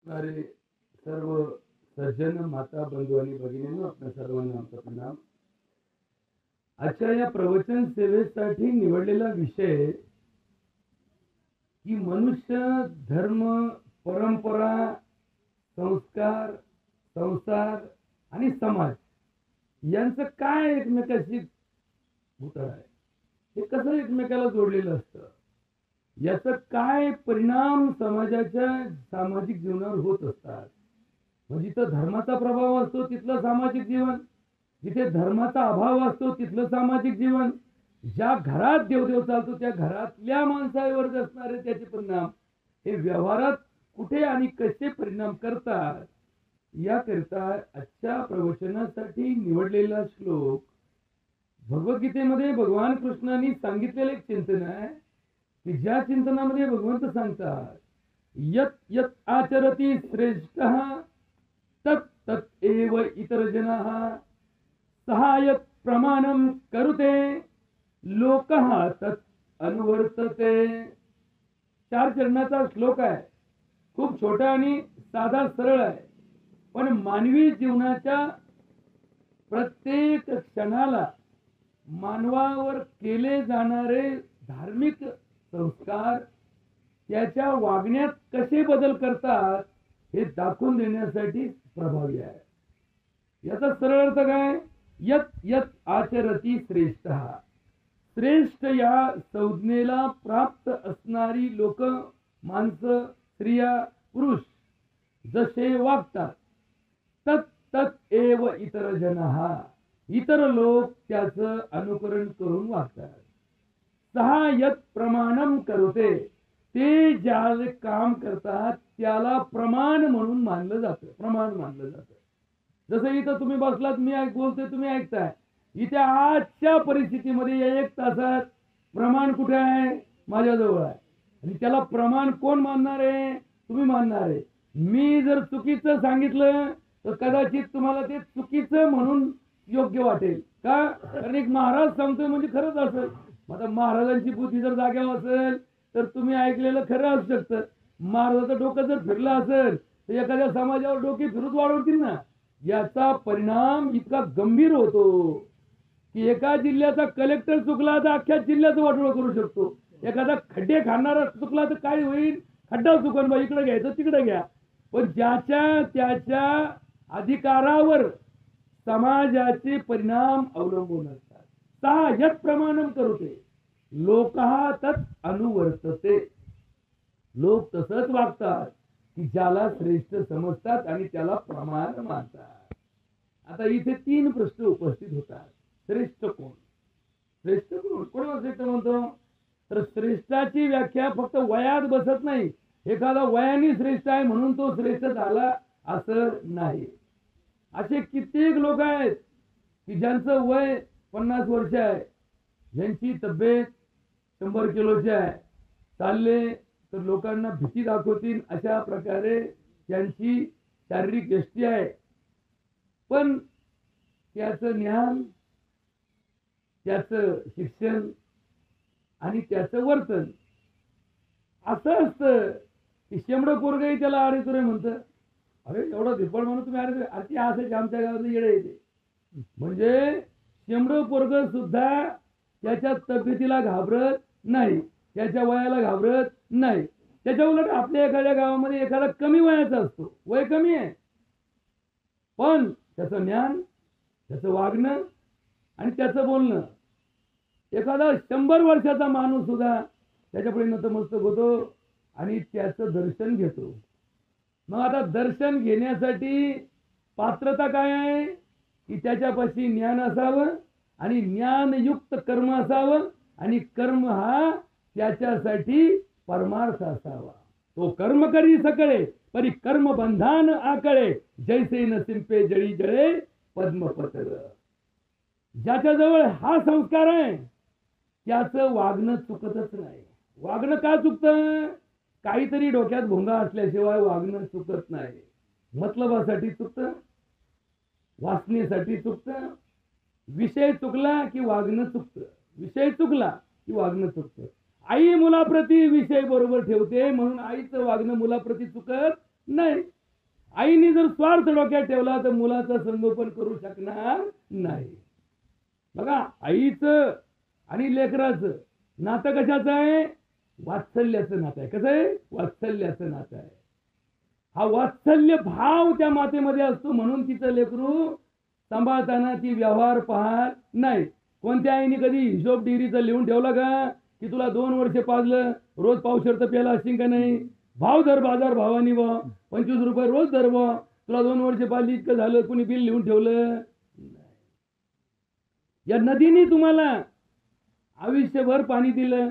अरे सर्व सज्जन माता बंधू आणि भगिनींनो, आपल्या सर्वांना आमचा प्रणाम. आजच्या या प्रवचन सेवेसाठी निवडलेला विषय की मनुष्य, धर्म, परंपरा, संस्कार, संसार आणि समाज यांचं काय एकमेकाशी घुटळ आहे, हे कसं एकमेकाला जोडलेलं असतं, याचा काय परिणाम समाजाच्या सामाजिक जीवनावर होत असतात. म्हणजे जिथं धर्माचा प्रभाव असतो तिथलं सामाजिक जीवन, जिथे धर्माचा अभाव असतो तिथलं सामाजिक जीवन, ज्या घरात देवदेव चालतो त्या घरातल्या माणसावर असणारे त्याचे परिणाम हे व्यवहारात कुठे आणि कसे परिणाम करतात, याकरिता आजच्या प्रवचनासाठी निवडलेला श्लोक भगवद्गीतेमध्ये भगवान कृष्णांनी सांगितलेलं एक चिंतन आहे की ज्या चिंतनामध्ये भगवंत सांगतात, यत यत आचरती श्रेष्ठः तत् तत् एव इतर जनाः सहायत प्रमाणम करुते लोकः तत् अनुवर्तते. 4 चरणाचा श्लोक आहे. खूप छोटा आणि साधा सरळ आहे, पण मानवी जीवनाच्या प्रत्येक क्षणाला मानवावर केले जाणारे धार्मिक संस्कार त्याच्या वागण्यात कसे बदल करतात हे दाखवून देण्यासाठी प्रभावी आहे. याचा सरळ अर्थ काय? यत यत आचरती श्रेष्ठ. श्रेष्ठ या संज्ञेला प्राप्त असणारी लोक, माणसं, स्त्रिया, पुरुष जसे वागतात तत् तत् एव इतर जनाः, इतर लोक त्याचं अनुकरण करून वागतात. सहायत प्रमाणम करोते, ते ज्याला काम करतात त्याला प्रमाण म्हणून मानलं जातं, प्रमाण मानलं जातं. जसं इथं तुम्ही बसलात, मी बोलतोय, तुम्ही ऐकताय. इथे आजच्या परिस्थितीमध्ये या 1 तासात प्रमाण कुठे आहे? माझ्याजवळ आहे. आणि त्याला प्रमाण कोण मानणार आहे? तुम्ही मानणार आहे. मी जर चुकीचं सांगितलं तर कदाचित तुम्हाला ते चुकीचं म्हणून योग्य वाटेल का? कारण एक महाराज सांगतोय म्हणजे खरंच असेल. आता महाराजांची बुद्धी जर जाग्यावर असेल तर तुम्ही ऐकलेलं खरं असू शकतं. महाराजाचं डोकं जर फिरलं असेल तर एखाद्या समाजावर डोके फिरूच वाढवतील ना. याचा परिणाम इतका गंभीर होतो की एका जिल्ह्याचा कलेक्टर चुकला तर अख्ख्या जिल्ह्याचं वाटोळं करू शकतो. एखादा खड्डे खाणारा चुकला तर काय होईल? खड्डा चुकन बा, इकडे घ्यायचं तिकडे घ्या. पण ज्याच्या त्याच्या अधिकारावर समाजाचे परिणाम अवलंबून असतात. सहायत प्रमाणम करोते लोकः तत् अनुवर्तते. लोक तसंच वागतात की ज्याला श्रेष्ठ समजतात आणि त्याला प्रमाण मानतात. आता इथे 3 प्रश्न उपस्थित होतात. श्रेष्ठ कोण? श्रेष्ठ कोण? कोण श्रेष्ठ म्हणतो? तर श्रेष्ठाची व्याख्या फक्त वयात बसत नाही. एखादा वयाने श्रेष्ठ आहे म्हणून तो श्रेष्ठ झाला असं नाही. असे कित्येक लोक आहेत की ज्यांचं वय 50 वर्ष आहे, ज्यांची तब्येत 100 किलोची आहे, चालले तर लोकांना भीती दाखवतील अशा प्रकारे त्यांची शारीरिक यष्टी आहे. पण त्याचं ज्ञान, त्याचं शिक्षण आणि त्याचं वर्तन असं असतं की शेंबडं पोरगही त्याला अरे तुरे म्हणतं. अरे एवढा धिप्पड म्हणून तुम्ही अरे अति असायचे आमच्या गावात येडे येते. म्हणजे शेंबडं पोरग सुद्धा त्याच्या तब्येतीला घाबरत नाही, त्याच्या वयाला घाबरत नाही. त्याच्या उलट आपल्या एखाद्या गावामध्ये एखादा कमी वयाचा असतो, वय कमी आहे, पण त्याचं ज्ञान, त्याचं वागणं आणि त्याचं बोलणं, एखादा 100 वर्षाचा माणूस सुद्धा त्याच्यापुढे नतमस्तक होतो आणि त्याचं दर्शन घेतो. मग आता दर्शन घेण्यासाठी पात्रता काय आहे? की त्याच्यापाशी ज्ञान असावं आणि ज्ञानयुक्त कर्म असावं आणि कर्म हा त्याच्यासाठी परमार्थ असावा. तो कर्म करी सकळे परी कर्म बंधान आकळे, जैसे न सिंपे जळी जळे पद्मपत्र. ज्याच्याजवळ हा संस्कार आहे त्याचं वागणं चुकतच नाही. वागणं का चुकतं? काहीतरी डोक्यात भोंगा असल्याशिवाय वागणं चुकत नाही. मतलबासाठी चुकतं, वासनेसाठी चुकतं, विषय चुकला की वागणं चुकतं, विषय चुकला की वागणं चुकतं. आई मुलाप्रती विषय बरोबर ठेवते म्हणून आईचं वागणं मुलाप्रती चुकत नाही. आईने जर स्वार्थ डोक्यात ठेवला तर मुलाचं संगोपन करू शकणार नाही. बघा, आईचं आणि लेकराचं नातं कशाचं आहे? वात्सल्याचं नातं आहे. कसं आहे? वात्सल्याचं नातं आहे. हा वात्सल्य भाव त्या मातेमध्ये असतो, म्हणून तिचं लेकरू सांभाळताना ती व्यवहार पाहत नाही. कोणत्या आईने कधी हिशोब डिग्रीचं लिहून ठेवला का की तुला 2 वर्ष पाजलं, रोज पावशेर तर प्याला असतील का नाही? भाव दर बाजार भावानी बा 25 रुपये रोज दर बा, तुला 2 वर्ष पाजली इतकं झालं, कुणी बिल लिहून ठेवलं? या नदीने तुम्हाला आयुष्यभर पाणी दिलं,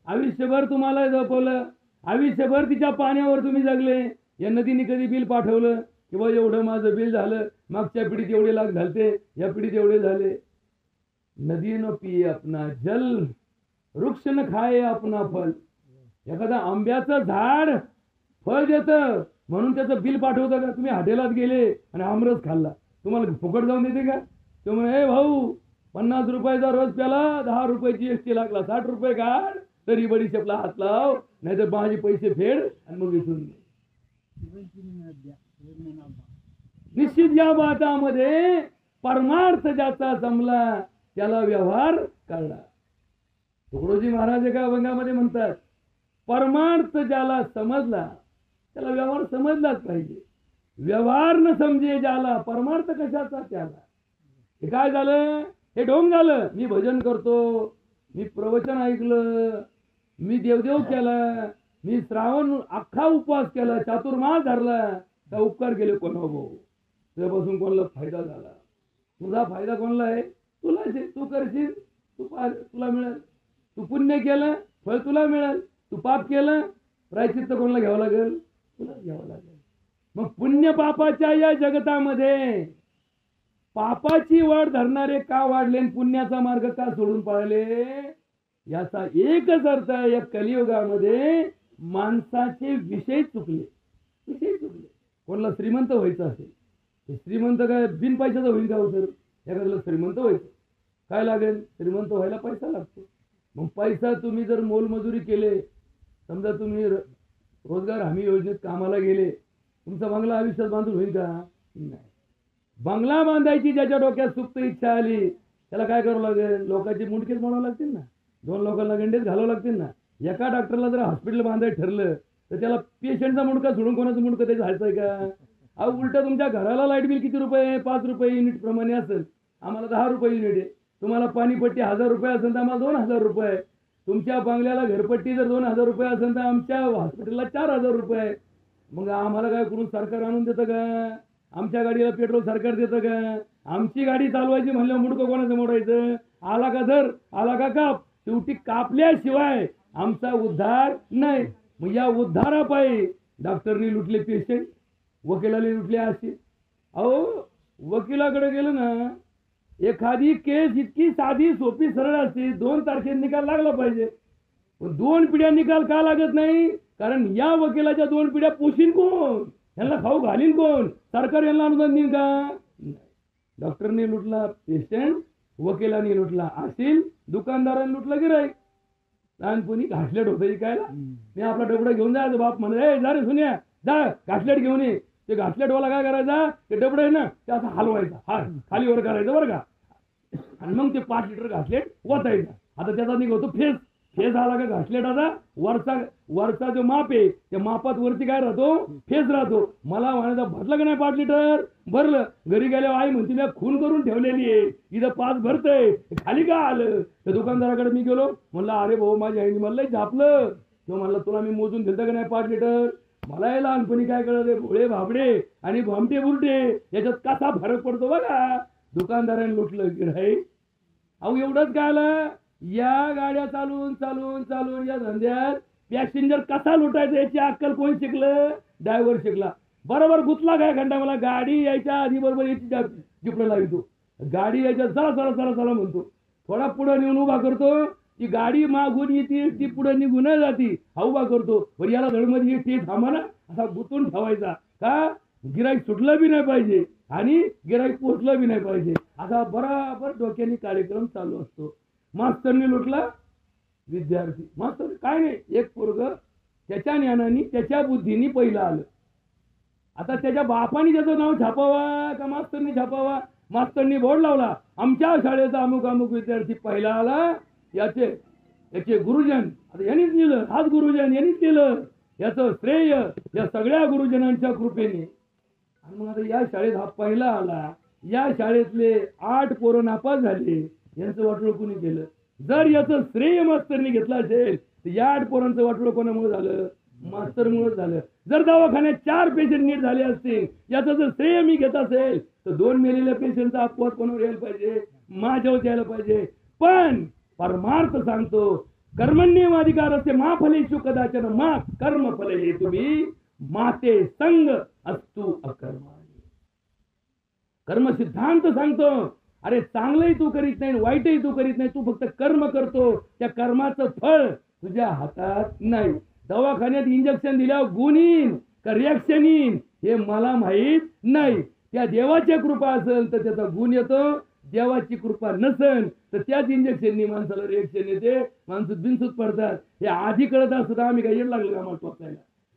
आयुष्यभर तुम्हाला जपवलं, आयुष्यभर तिच्या पाण्यावर तुम्ही जगले. या नदीने कधी बिल पाठवलं की बा एवढं माझं बिल झालं, मागच्या पिढीत एवढे लाख झालते, या पिढीत एवढे झाले? नदी न पिये अपना जल, वृक्ष न खाये अपना फल. एखादा आंब्याचं झाड फळ देतं म्हणून त्याचं बिल पाठवतं का? तुम्ही हॉटेलात गेले आणि आमरस खाल्ला, तुम्हाला फुकट जाऊन देते का? तो म्हणे, ए भाऊ 50 रुपयाचा रोज प्याला, 10 रुपयाची GST लागला, 60 रुपये काढ, तरी बडीशेपला हात लाव, नाही तर माझे पैसे फेड आणि मग इथून निश्चित. या बातामध्ये परमार्थ ज्याचा जमला त्याला व्यवहार कळला. तुकडोजी महाराज एका अभंगामध्ये म्हणतात, परमार्थ ज्याला समजला त्याला व्यवहार समजलाच पाहिजे. व्यवहार न समजे ज्याला परमार्थ कशाचा त्याला. हे काय झालं? हे ढोंग झालं. मी भजन करतो, मी प्रवचन ऐकलं, मी देवदेव केला, मी श्रावण अख्खा उपवास केला, चातुर्मास धरला, त्या उपकार केले कोणा भाऊ? तुझ्यापासून कोणाला फायदा झाला? तुझा फायदा कोणाला आहे? तुला. तू करशील, तुला मिळेल. तू पुण्य केलं, फळ तुला मिळेल. तू पाप केलं, प्रायश्चित्त कोणाला घ्यावं लागेल? तुला घ्यावं लागेल. मग पुण्य पापाच्या या जगतामध्ये पापाची वाढ धरणारे का वाढले, पुण्याचा मार्ग का सोडून पळाले? याचा एकच अर्थ आहे, या कलियुगामध्ये माणसाचे विषय चुकले. कोणाला श्रीमंत व्हायचं असेल, श्रीमंत काय बिन पैशाचं होईल का? सर, एखाद्याला श्रीमंत व्हायचं काय लागेल? श्रीमंत व्हायला पैसा लागतो. मग पैसा तुम्ही जर मोलमजुरी केले, समजा तुम्ही रोजगार हमी योजनेत कामाला गेले, तुमचा बंगला आयुष्यात बांधून होईल का? नाही. बंगला बांधायची ज्याच्या डोक्यात सुप्त इच्छा आली त्याला काय करावं लागेल? लोकांची मुंडकेच बनावं लागतील ना, 2 लोकांना गंडेच घालावं लागतील ना. एका डॉक्टरला जर हॉस्पिटल बांधायचं ठरलं तर त्याला पेशंटचा मुंडका सोडून कोणाचं मुंडकं त्याचं हायचं आहे का? अहो, उलट तुमच्या घराला लाईट बिल किती रुपये? 5 रुपये युनिट प्रमाणे असेल. आम्हाला 10 रुपये युनिट आहे. तुम्हाला पाणीपट्टी 1000 रुपये असेल तर आम्हाला 2000 रुपये. तुमच्या बंगल्याला घरपट्टी जर 2000 रुपये असेल तर आमच्या हॉस्पिटलला 4000 रुपये. मग आम्हाला काय करून सरकार आणून देतं का? आमच्या गाडीला पेट्रोल सरकार देतं का? आमची गाडी चालवायची म्हणल्यावर मुंडकं कोणाचं मोडायचं? आला का धर, आला का काप. शेवटी कापल्याशिवाय आमचा उद्धार नाही. मग या उद्धारापायी डॉक्टरनी लुटले पेशंट, वकिलाने लुटले असे. अहो, वकिलाकडे गेलं ना, एखादी केस इतकी साधी सोपी सरळ असते, 2 तारखेत निकाल लागला पाहिजे. पण 2 पिढ्या निकाल का लागत नाही? कारण या वकिलाच्या 2 पिढ्या पोषीन कोण? यांना खाऊ घालीन कोण? सरकार यांना अनुदान देईन का? डॉक्टरने लुटला पेशंट, वकिलाने लुटला असेल, दुकानदाराने लुटला गिराईक. लहानपणी घासलेट होतं काय, मी आपला डबडा घेऊन जायचं. बाप म्हणे, जा रे सुन्या, जा घासलेट घेऊन ये. ते घासलेटवाला काय करायचा? ते डबडं आहे ना, ते असं हलवायचा, हा खाली वर करायचं बरं का, आणि मग ते 5 लिटर घासलेट ओतायचं. आता त्याचा निघतो फेस. फेस आला का घासलेटाचा वरचा जो माप आहे त्या मापात वरती काय राहतो? फेस राहतो. मला म्हणायचं भरलं का नाही 5 लिटर? भरलं. घरी गेल्यावर आई म्हणते, मी खून करून ठेवलेली आहे, इथं 5 भरतय, खाली का आलं? त्या दुकानदाराकडे मी गेलो, म्हणलं, अरे भाऊ माझ्या आईने मला झापलं. तो म्हणला, तुला मी मोजून दिलं का नाही 5 लिटर? मला लहानपणी काय कळलं, भोळे भाबडे आणि भामटे बुरटे याच्यात कसा फरक पडतो बघा. दुकानदाराने लुटलं गिऱ्हाईक. अहो, एवढंच काय आलं, या गाड्या चालून चालून चालून या धंद्यात पॅसेंजर कसा लुटायचा याची अक्कल कोण शिकलं? ड्रायव्हर शिकला. बरोबर गुतला काय घंटा मला, गाडी यायच्या आधी बरोबर याची जिपडं लावतो. गाडी यायच्या चला चला चला चला म्हणतो, थोडा पुढे नेऊन उभा करतो, ती गाडी मागून येते, ती पुढे निघून जाती, हा उभा करतो. बरं याला धडमध्ये ते थांबा ना, असा गुतून ठेवायचा का गिराईक सुटलं बी नाही पाहिजे आणि गिराईक पोचलं बी नाही पाहिजे, असा बराबर डोक्याने कार्यक्रम चालू असतो. मास्तरने लुटला विद्यार्थी. मास्तर काय नाही, एक पोरग त्याच्या ज्ञानाने त्याच्या बुद्धीने पहिलं आलं. आता त्याच्या बापाने त्याचं नाव छापावा का मास्तरनी छापावा? मास्तरनी बोर्ड लावला, आमच्या शाळेचा अमुक अमुक विद्यार्थी पहिला आला, याचे गुरुजन, आता यांनीच लिहिलं, हाच गुरुजन यांनीच लिहिलं, याचं श्रेय या सगळ्या गुरुजनांच्या कृपेने. आणि मग आता या शाळेत हा पहिला आला, या शाळेतले 8 पोरं नापास झाले, यांचं वाटोळं कुणी केलं? जर याचं श्रेय मास्तरनी घेतलं असेल तर या 8 पोरांचं वाटोळं कोणामुळे झालं? मास्तरमुळे झालं. जर दवाखान्यात 4 पेशंट नीट झाले असतील, याचं जर श्रेय मी घेत असेल तर 2 मेलेल्या पेशंटचा अपवाद कोणावर यायला पाहिजे? माझ्यावर यायला पाहिजे. पण परमार्थ सांगतो, कर्मण्येवाधिकारस्य मा फलेषु कदाचन मा कर्मफले हेतुभिः माते संग अस्तु अकर्माणि. कर्म सिद्धांत सांगतो, अरे चांगलंही तू करीत नाही, वाईटही तू करीत नाही, तू फक्त कर्म करतो, त्या कर्माचं फळ तुझ्या हातात नाही. दवाखान्यात इंजेक्शन दिल्यावर गुण येईन का रिॲक्शन येईन हे मला माहित नाही. त्या देवाच्या कृपा असेल तर त्याचा गुण येतो, देवाची कृपा नसेल तर त्याच इंजेक्शननी माणसाला रिॲक्शन येते, माणसं बिनसूत पडतात. हे आधी कळत असतं आम्ही काही येड लागलं आम्हाला टोचायला.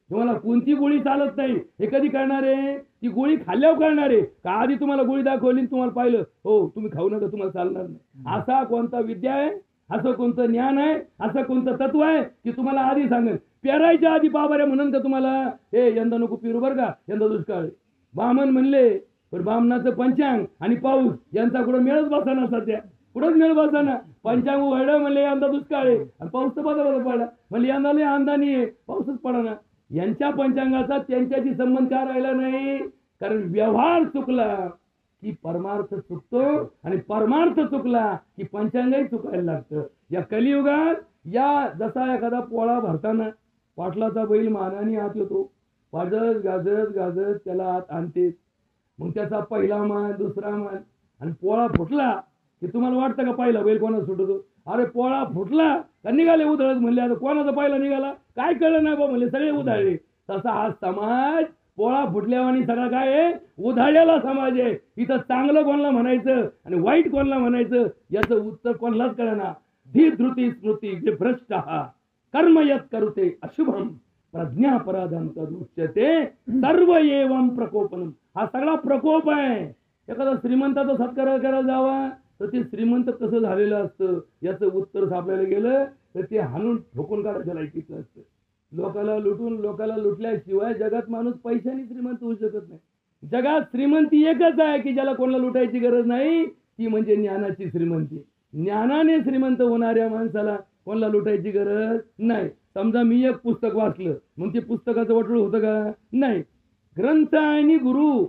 तुम्हाला कोणती गोळी चालत नाही हे कधी कळणार आहे? ती गोळी खाल्ल्यावर कळणार आहे का आधी तुम्हाला गोळी दाखवली तुम्हाला पाहिलं हो तुम्ही खाऊ नका तुम्हाला चालणार नाही? असा कोणता विद्या आहे, असं कोणतं ज्ञान आहे, असं कोणतं तत्व आहे की तुम्हाला आधी सांगेल? पेरायच्या आधी बाबाऱ्या म्हणून का तुम्हाला हे यंदा नको पेरू बरं का, यंदा दुष्काळ? बामन म्हणले, पण बामनाचं पंचांग आणि पाऊस यांचा कुठं मेळच बसाना, सध्या कुठंच मेळ बसाना. पंचांग उघडलं म्हणले यंदा दुष्काळ आहे, आणि पाऊस तर बघा पडला, म्हणले यंदा लय अंदानी आहे, पाऊसच पडाना. यांच्या पंचांगाचा त्यांच्याशी संबंध का राहिला नाही? कारण व्यवहार चुकला की परमार्थ चुकतो, आणि परमार्थ चुकला की पंचांगही चुकायला लागतं. या कलियुगात या जसा एखादा पोळा भरताना पाटलाचा बैल मानाने आत येतो, वाजत गाजत गाजत त्याला आत आणते, मग त्याचा पहिला मान दुसरा मान, आणि पोळा फुटला की तुम्हाला वाटतं का पहिला बैल कोणाला सुटतो? अरे पोळा फुटला का निघाले उधळत, म्हणले आता कोणाचा पहिला निघाला काय कळलं नाही बा, म्हणले सगळे उधाळले. तसा हा समाज पोळा फुटल्यावानी सगळा काय आहे? उधाळलेला समाज आहे. इथं चांगलं कोणाला म्हणायचं आणि वाईट कोणाला म्हणायचं याचं उत्तर कोणालाच कळना. धी धृती स्मृती विभ्रष्ट कर्म यत करुते अशुभम प्रज्ञापराधम तदुच्यते सर्व एवं प्रकोपनम. हा सगळा प्रकोप आहे. एखादा श्रीमंताचा सत्कार करायला जावा तर ते श्रीमंत कसं झालेलं असतं याचं उत्तर सापडायला गेलं तर ते हाणून ठोकून काढायचं लायकीचं असतं. लोकाला लुटल्याशिवाय जगात माणूस पैशाने श्रीमंत होऊ शकत नाही. जगात श्रीमंती एकच आहे की ज्याला कोणाला लुटायची गरज नाही, ती म्हणजे ज्ञानाची श्रीमंती. ज्ञानाने श्रीमंत होणाऱ्या माणसाला कोणाला लुटायची गरज नाही. समजा मी एक पुस्तक वाचलं, मग ते पुस्तकाचं वाटोळं होतं का? नाही. ग्रंथ आणि गुरु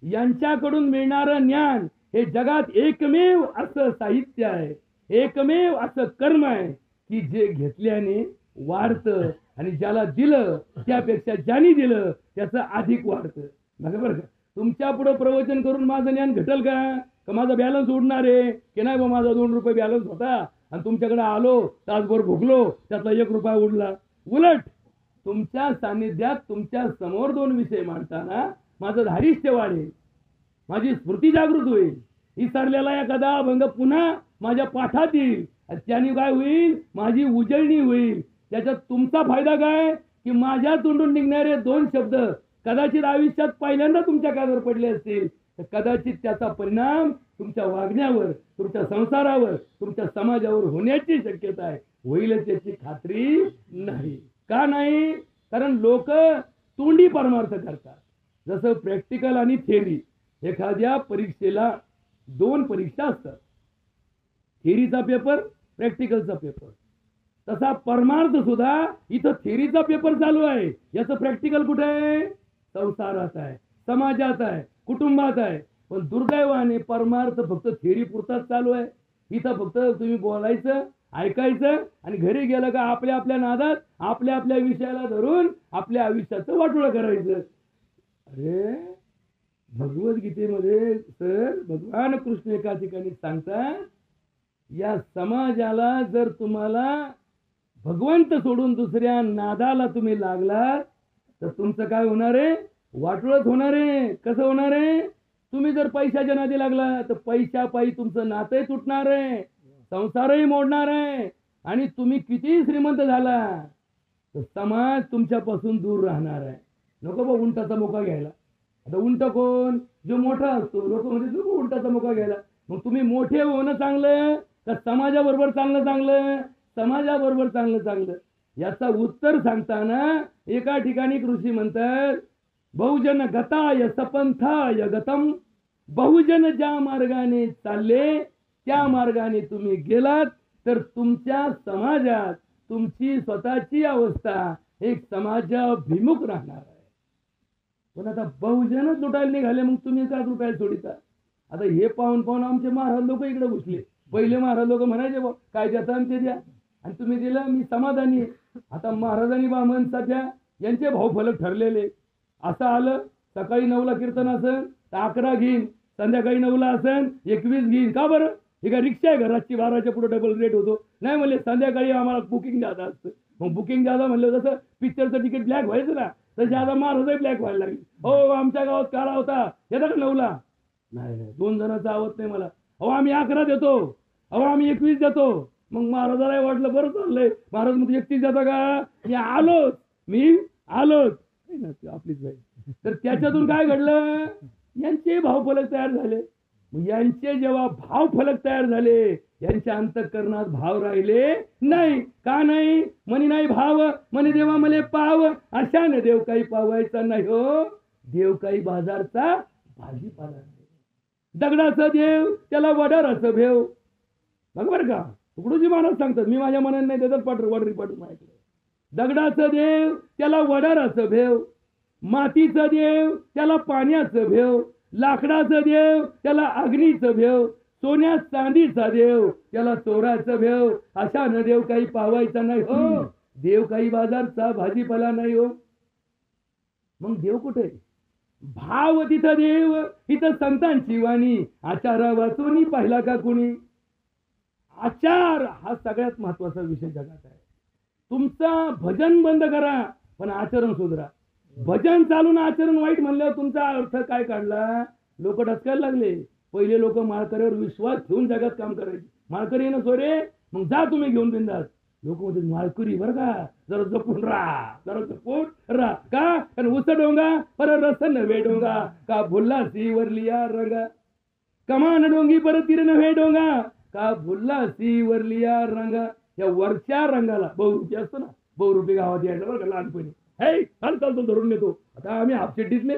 यांच्याकडून मिळणारं ज्ञान हे जगात एकमेव असं साहित्य आहे, एकमेव असं कर्म आहे की जे घेतल्याने वाढतं, आणि ज्याला दिलं त्यापेक्षा ज्याने दिलं त्याचं अधिक वाढतं. बरोबर का? तुमच्या पुढे प्रवचन करून माझं ज्ञान घटेल का माझा बॅलन्स उडणार आहे की नाही? बा माझा 2 रुपये बॅलन्स होता आणि तुमच्याकडे आलो तासभर भुगलो त्यातला 1 रुपया उडला. उलट तुमच्या सानिध्यात तुमच्या समोर 2 विषय मांडताना माझं धारिष्ट्य वाढेल, माझी स्मृती जागृत होईल, विसरलेला एखादा अभंग पुन्हा माझ्या पाठात येईल, त्याने काय होईल? माझी उजळणी होईल. त्याच्यात तुमचा फायदा काय की माझ्या तोंडून निघणारे 2 शब्द कदाचित आयुष्यात पहिल्यांदा तुमच्या कानावर पडले असतील, तर कदाचित त्याचा परिणाम तुमच्या वागण्यावर, तुमच्या संसारावर, तुमच्या समाजावर होण्याची शक्यता आहे. होईलच याची खात्री नाही. का नाही? कारण लोक तोंडी परमार्थ करतात. जसं प्रॅक्टिकल आणि थेअरी, एखाद्या परीक्षेला 2 परीक्षा असतात, थेअरीचा पेपर, प्रॅक्टिकलचा पेपर. तसा परमार्थ सुद्धा इथं थेअरीचा पेपर चालू आहे, याचं प्रॅक्टिकल कुठे आहे? संसारात आहे, समाजात आहे, कुटुंबात आहे. पण दुर्दैवाने परमार्थ फक्त थेअरी पुरताच चालू आहे. इथं फक्त तुम्ही बोलायचं, ऐकायचं आणि घरी गेलं का आपल्या आपल्या नादात आपल्या आपल्या विषयाला धरून आपल्या आयुष्याचं वाटोळं करायचं. अरे भगवद्गीतेमध्ये सर भगवान कृष्ण एका ठिकाणी सांगतात, या समाजाला जर तुम्हाला भगवंत सोडून दुसऱ्या नादाला तुम्ही लागलात तर तुमचं काय होणार आहे? वाटोळच होणार आहे. कसं होणार आहे? तुम्ही जर पैशाच्या नादी लागला तर पैशापायी तुमचं नातंही तुटणार आहे, संसारही मोडणार आहे, आणि तुम्ही किती श्रीमंत झाला तर समाज तुमच्यापासून दूर राहणार आहे. नको बा उंटाचा मोका घ्यायला. आता उंट कोण? जो मोठा असतो. लोक म्हणजे तू उंटाचा मुका घ्यायला. मग तुम्ही मोठे होणं चांगलं का समाजाबरोबर चालणं चांगलं? समाजाबरोबर चांगलं चांगलं. याचा उत्तर सांगताना एका ठिकाणी ऋषी म्हणतात, बहुजन गताय सपंथाय गतम. बहुजन ज्या मार्गाने चालले त्या मार्गाने तुम्ही गेलात तर तुमच्या समाजात तुमची स्वतःची अवस्था एक समाजाभिमुख राहणार आहे. पण आता बहुजनच लुटायला निघाले, मग तुम्ही का लुटायला सोडिता? आता हे पाहून पाहून आमचे महाराज लोक इकडे घुसले. पहिले महाराज लोक म्हणायचे बा काय द्याचा ते द्या, आणि तुम्ही दिलं मी समाधानी. आता महाराजांनी बामण सध्या यांचे भावफलक ठरलेले. असं आलं सकाळी 9ला कीर्तन असेल तर 11 घेईन, संध्याकाळी 9ला असेल 21 घेईन. का बरं? हे काय रिक्षा आहे का? रातची 12च्या पुढे डबल रेट होतो. नाही म्हणले संध्याकाळी आम्हाला बुकिंग द्यायचं असतं. मग बुकिंग द्यायला म्हणलं जसं पिक्चरचं तिकीट ब्लॅक व्हायचं ना, तशी आता महाराजही ब्लॅक व्हायला लागली. हो आमच्या गावात काळा होता येता का 9ला? नाही 2 जणांचं आवत नाही मला. अहो आम्ही 11 देतो, अहो आम्ही 21 देतो. मग महाराजाला वाटलं बरं चाललंय. महाराज मग 31 देता का? मी आलोच आपलीच बाई. तर त्याच्यातून काय घडलं? यांचे भावफलक तयार झाले. मग यांचे जेव्हा भावफलक तयार झाले, यांच्या अंतःकरणात भाव राहिले नाही. का नाही? म्हणे नाही भाव, म्हणे देवा मले पाव. अशाने देव काही पावायचा नाही हो. देव काही बाजारचा भाजीपाला नाही. दगडाचं देव त्याला वडाराचं भेव. बरोबर का? तुकडोजी महाराज सांगतात, मी माझ्या मनाने नाही देतात वडरी पाठवून माझ्याकडे. दगडाचं देव त्याला वडाराचं भेव, मातीचं देव त्याला पाण्याचं भेव, लाकडाचं देव त्याला अग्नीचं भेव, सोन्या चांदीचा देव त्याला चोराचं भेव. अशानं देव काही पावायचा नाही हो. देव काही बाजारचा भाजीपाला नाही हो. मग देव कुठे? भाव तिथं देव, इथं संतांची वाणी. आचारा वाचून पाहिला का कुणी? आचार हा सगळ्यात महत्वाचा विषय जगात आहे. तुमचा भजन बंद करा पण आचरण सुधरा. भजन चालून आचरण वाईट म्हणल्यावर तुमचा अर्थ काय काढला? लोक डचकायला लागले. पहिले लोक माळकऱ्यावर विश्वास ठेवून जगात काम करायचे. माळकरी ना सोरे, मग जा तुम्ही घेऊन बिंदास. लोक म्हणते माळकरी बरं का, जरा जपून राहा, जरा जपून राहा. का? कारण उस डोंगा पर रस नव्हे डोंगा, का भुल्ला सी वरलिया रंगा. कमान डोंगी परत तीर नव्हे डोंगा, का भुल्ला सी वरलिया रंगा. या वरच्या रंगाला बहुरूपी असतो ना, बहुरूपी गावात यायला बरं का लहानपणी. हे चालतो धरून नेतो. आता आम्ही हापशेट्टीतले,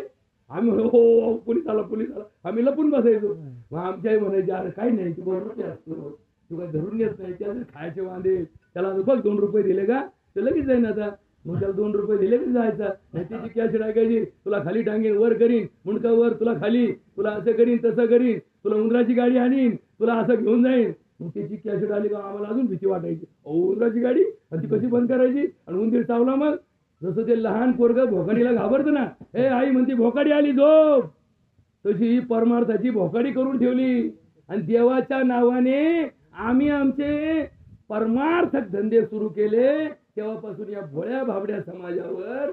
आम्ही हो पोलीस आला आम्ही लपून बसायचो. मग आमच्याही म्हणायचे अरे काही नाही, बहुरूपी असतो, तू काय धरून घेत नाही. त्याला खायचे वांदे. त्याला बघ 2 रुपये दिले का तर लगेच जाईन. आता मग त्याला 2 रुपये दिले की जायचा नाही. त्याची कॅश टाकायची, तुला खाली टांगेन, वर करीन, मुंडका वर, तुला खाली, तुला असं करीन तसं करीन, तुला उंदराची गाडी आणीन, तुला असं घेऊन जाईन. मग त्याची कॅसेट आली का आम्हाला अजून भीती वाटायची. उंदराची गाडी आणि ती कशी बंद करायची? आणि उंदीर चावला मग जसं ते लहान पोरग भोकाडीला घाबरतं ना, हे आई म्हणते भोकाडी आली झोप, तशी ही परमार्थाची भोकाडी करून ठेवली. आणि देवाच्या नावाने आम्ही आमचे परमार्थक धंदे सुरू केले. तेव्हापासून या भोळ्या भाबड्या समाजावर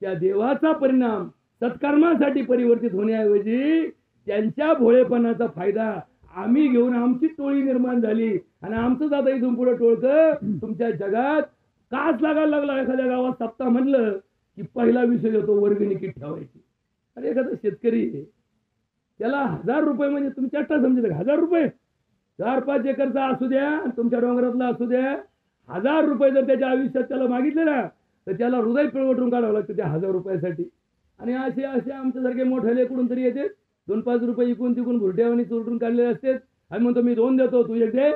त्या देवाचा परिणाम सत्कर्मासाठी परिवर्तित होण्याऐवजी त्यांच्या भोळेपणाचा फायदा आम्ही घेऊन आमची टोळी निर्माण झाली. आणि आमचंच आता इथून पुढे टोळकं तुमच्या जगात काच लागायला लागला. एखाद्या गावात सप्ताह म्हणलं की पहिला विषय येतो वर्गणी किट ठेवायची. अरे एखादा शेतकरी त्याला 1000 रुपये म्हणजे तुम्ही चट्टा समजता का? 1000 रुपये 4-5 एकरचा असू द्या, तुमच्या डोंगरातला असू द्या, 1000 रुपये जर त्याच्या आयुष्यात त्याला मागितले ना तर त्याला हृदय पिळवटून काढावं लागतं त्या 1000 रुपयासाठी. आणि असे आमच्यासारखे मोठ्याले कुठून तरी येते 2-5 रुपये इकून तिकून भुरट्यावानी चोरटून काढलेले असते. आणि म्हणतो मी 2 देतो, तू 1 दे.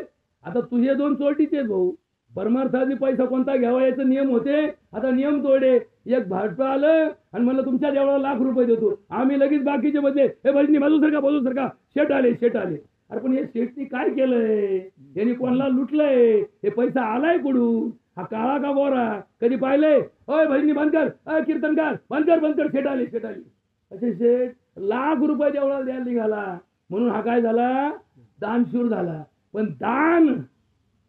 आता तुझे 2 चोरटीचे भाऊ. परमार्थाची पैसा कोणता घ्यावा याचा नियम होते, आता नियम तोडे. एक भाजपा आलं आणि म्हणलं तुमच्या देवळाला 1,00,000 रुपये देतो. आम्ही लगेच बाकीचे बदले हे भजनी बाजू सरका शेट आले. अरे पण हे शेटनी काय केलंय? यांनी कोणाला लुटलंय? हे पैसा आलाय कुठून? हा काळा का गोरा? कधी पाहिलंय? होय भजनी बंद कर, कीर्तनकार बंद कर, शेट आले. असे शेठ 1,00,000 रुपये देवळाला द्यायला निघाला. म्हणून हा काय झाला? दानशूर झाला. पण दान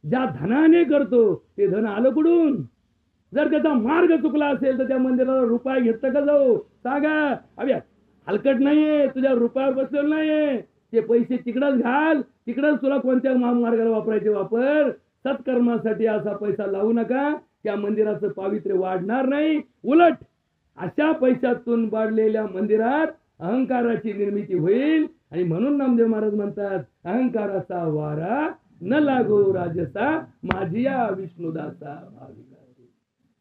ज्या धनाने करतो ते धन आलं कुठून? जर त्याचा मार्ग चुकला असेल तर त्या मंदिराला रुपया घेतलं का जाऊ? सांगा. अभ्या हलकट नाहीये, तुझ्या रुपयावर बसलेलं नाहीये. ते पैसे तिकडच घाल, तिकडच तुला कोणत्या मार्गाला वापरायचे वापर. सत्कर्मासाठी असा पैसा लावू नका, त्या मंदिराचं पावित्र्य वाढणार नाही. उलट अशा पैशातून बांधलेल्या मंदिरात अहंकाराची निर्मिती होईल. आणि म्हणून नामदेव महाराज म्हणतात, अहंकाराचा वारा न लागो राजसा, माझिया विष्णुदासा भाविका.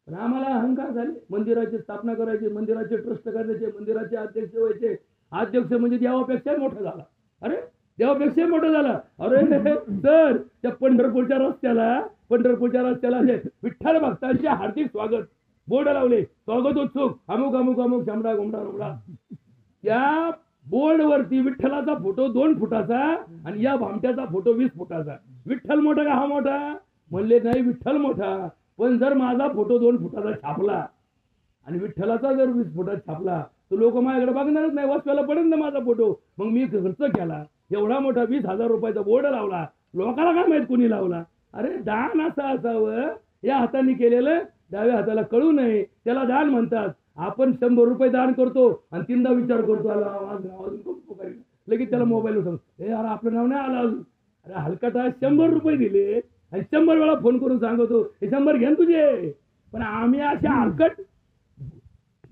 पण आम्हाला अहंकार झाले, मंदिराची स्थापना करायची, मंदिराचे ट्रस्ट करायचे, मंदिराचे अध्यक्ष व्हायचे. अध्यक्ष म्हणजे देवापेक्षा मोठा झाला. अरे देवापेक्षा मोठा झाला. अरे सर, त्या पंढरपूरच्या रस्त्याला विठ्ठल भक्तांचे हार्दिक स्वागत बोर्ड लावले, स्वागत उत्सुक अमुक अमुक अमुक शामडा गोमडा रोमडा. त्या बोर्ड वरती विठ्ठलाचा फोटो 2 फुटाचा आणि या भामट्याचा फोटो 20 फुटाचा. विठ्ठल मोठा का हा मोठा? म्हणले नाही, विठ्ठल मोठा. पण जर माझा फोटो 2 फुटाचा छापला आणि विठ्ठलाचा जर 20 फुटाचा छापला तर लोक माझ्याकडे बघणारच नाही, वाचवायला पडेल ना माझा फोटो. मग मी खर्च केला, एवढा मोठा 20,000 रुपयाचा बोर्ड लावला, लोकांना काय माहित कोणी लावला. अरे दान असं असावं, या हाताने केलेलं डाव्या हाताला कळू नये, त्याला दान म्हणतात. आपण 100 रुपये दान करतो आणि 3दा विचार करतो, लगेच त्याला मोबाईल सांगतो, हे अरे आपलं नाव नाही आलं अजून. अरे हलकटा 100 रुपये दिले आणि 100 वेळा फोन करून सांगतो हे 100 घ्या तुझे. पण आम्ही अशा हलकट,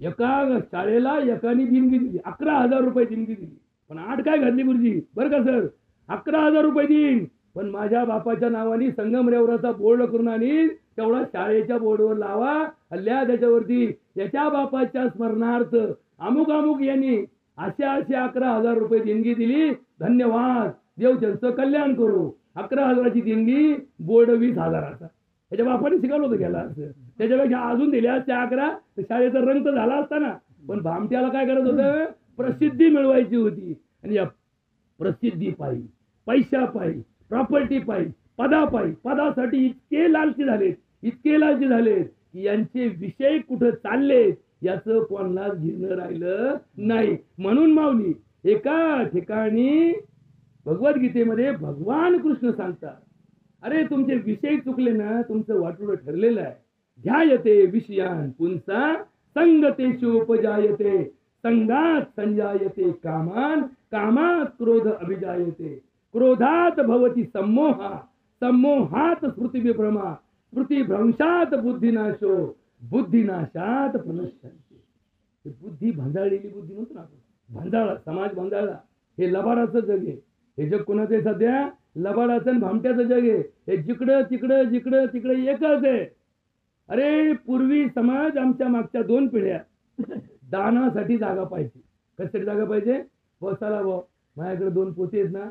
एका शाळेला एकाने देणगी दिली, 11,000 रुपये देणगी दिली. पण 8 काय घातली गुरुजी, बरं का सर, 11,000 रुपये देईन. पण माझ्या बापाच्या नावाने संगमरेवराचा बोर्ड करून आणि तेवढा शाळेच्या बोर्डवर लावा, हल्ल्या त्याच्यावरती याच्या बापाच्या स्मरणार्थ अमुक अमुक यांनी अशा 11,000 रुपये देणगी दिली, धन्यवाद, देव त्यांचं कल्याण करू. 11,000ची देणगी, बोर्ड 20,000चा. त्याच्या बापाने शिकवलं होतं गेला असं. त्याच्यापेक्षा अजून दिल्या त्या 11 तर शाळेचा रंग तर झाला असता ना. पण भामट्याला काय करत होतं, प्रसिद्धी मिळवायची होती. आणि या प्रसिद्धी पायी, पैशा पायी, प्रॉपर्टी पायी, पदापायी, पदासाठी इतके लालची झालेत की यांचे विषय कुठं चाललेत याचं कोणालाच घेणं राहिलं नाही. म्हणून माऊली एका ठिकाणी भगवद्गीतेमध्ये भगवान कृष्ण सांगतात, अरे तुमचे विषय चुकले ना, तुमचं वाटोळं ठरलेलं आहे. ध्यायते विषयान पुंसा संगतेषु उपजायते, संगात संजायते कामान, कामात क्रोध अभिजायते, क्रोधात भवति सम्मोहा, सम्मोहात स्मृतिविभ्रमा, स्मृतिभ्रंशात बुद्धिनाशो, बुद्धिनाशात प्रणश्यन्ते. बुद्धी भंजाळलेली बुद्धी म्हणतो ना आपण, भंजाळा समाज भंजाळा. हे लबाडाचं जग आहे. हे जग कोणाचं आहे सध्या? लबाडाचं आणि भामट्याचं जग आहे. हे जिकडं तिकडं एकच आहे. अरे पूर्वी समाज आमच्या मागच्या 2 पिढ्या दानासाठी जागा पाहिजे. कशासाठी जागा पाहिजे? चला भाऊ माझ्याकडे 2 पोते आहेत ना,